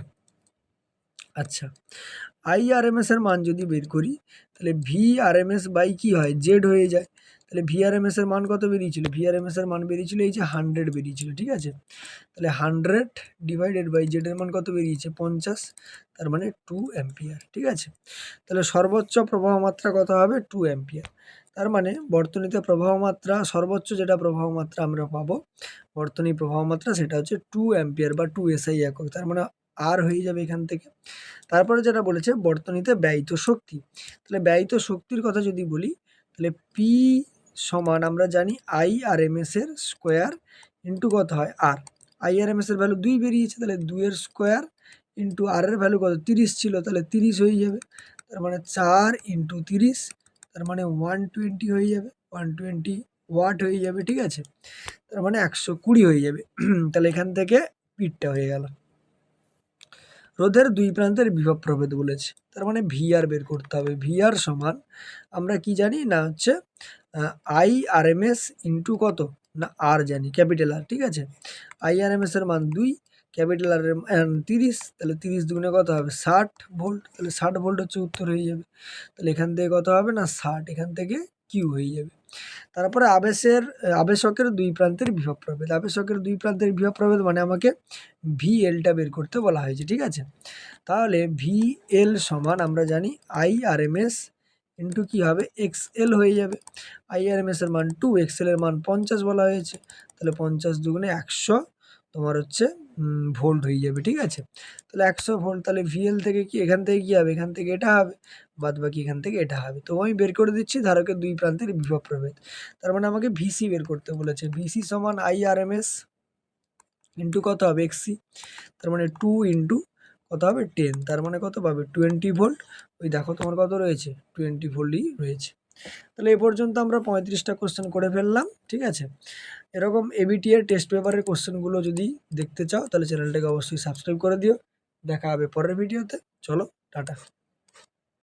আচ্ছা, IRMS এর মান যদি বের করি, তাহলে VRMS বাই কি হয় জেড হয়ে যায়। তাহলে VRMS এর মান কত বেরিয়েছিল, VRMS এর মান বেরিয়েছিল এই যে 100 বেরিয়েছিল, ঠিক আছে। তাহলে 100 ডিভাইডেড বাই জেড এর মান কত বেরিয়েছে 50, তার মানে 2 অ্যাম্পিয়ার, ঠিক আছে। তাহলে সর্বোচ্চ প্রবাহ মাত্রা কত হবে 2 অ্যাম্পিয়ার। তার মানে বর্তনীতে প্রবাহ মাত্রা সর্বোচ্চ যেটা প্রবাহ মাত্রা আমরা পাবো বর্তনী প্রবাহ মাত্রা, সেটা হচ্ছে 2 অ্যাম্পিয়ার বা 2 SI একক, তার মানে আর হয়ে যাবে এখান থেকে। তারপরে যেটা বলেছে বর্তনীতে ব্যয়িত শক্তি, তাহলে ব্যয়িত শক্তির কথা যদি বলি, তাহলে পি সমান আমরা জানি IRMS এর স্কোয়ার ইন্টু কত হয় আর। IRMS এর ভ্যালু 2 বেরিয়েছে, তাহলে 2-এর স্কোয়ার ইন্টু আর এর ভ্যালু কত 30 ছিল, তাহলে 30 হয়ে যাবে, তার মানে 4 ইন্টু 30, তার মানে 120 হয়ে যাবে, 120 ওয়াট হয়ে যাবে, ঠিক আছে। তার মানে 120 হয়ে যাবে। তাহলে এখান থেকে পিটটা হয়ে গেল। রোধের দুই প্রান্তের বিভব প্রভেদ বলেছে, তার মানে VR বের করতে হবে। VR সমান আমরা কি জানি না হচ্ছে IRMS ইন্টু কত না আর জানি ক্যাপিটাল আর, ঠিক আছে। IRMS এর মান 2, ক্যাপিটাল আর এর 30, তাহলে 30 দুগুণে কত হবে 60 ভোল্ট, তাহলে 60 ভোল্ট হচ্ছে উত্তর হয়ে যাবে। তাহলে এখান থেকে কত হবে না 60, এখান থেকে কিউ হয়ে যাবে। তারপরে আবেশকের দুই প্রান্তের বিভব প্রভেদ, আবেশকের দুই প্রান্তের বিভব প্রভেদ মানে আমাকে VLটা বের করতে বলা হয়েছে, ঠিক আছে। তাহলে VL সমান আমরা জানি IRMS ইন্টু কী হবে XL হয়ে যাবে। IRMS এর মান 2, XL এর মান 50 বলা হয়েছে, তাহলে 50 দুগুণে 100 তোমার হচ্ছে ভোল্ট হয়ে যাবে, ঠিক আছে। তাহলে 100 ভোল্ট, তাহলে VL থেকে কি এখান থেকে কী হবে, এখান থেকে এটা হবে, বাদ বাকি এখান থেকে এটা হবে। তো আমি বের করে দিচ্ছি ধারকের দুই প্রান্তের বিভব প্রভেদ, তার মানে আমাকে VC বের করতে বলেছে। VC সমান IRMS ইন্টু কত হবে XC, তার মানে 2 ইন্টু কত হবে 10, তার মানে কত পাবে 20 ভোল্ট। ওই দেখো তোমার কত রয়েছে 20 ভোল্টই রয়েছে। তাহলে এ পর্যন্ত আমরা 35টা কোশ্চেন করে ফেললাম, ঠিক আছে। এরকম ABT এর টেস্ট পেপারের কোশ্চেনগুলো যদি দেখতে চাও তাহলে চ্যানেলটাকে অবশ্যই সাবস্ক্রাইব করে দিও। দেখা হবে পরের ভিডিওতে, চলো টাটা।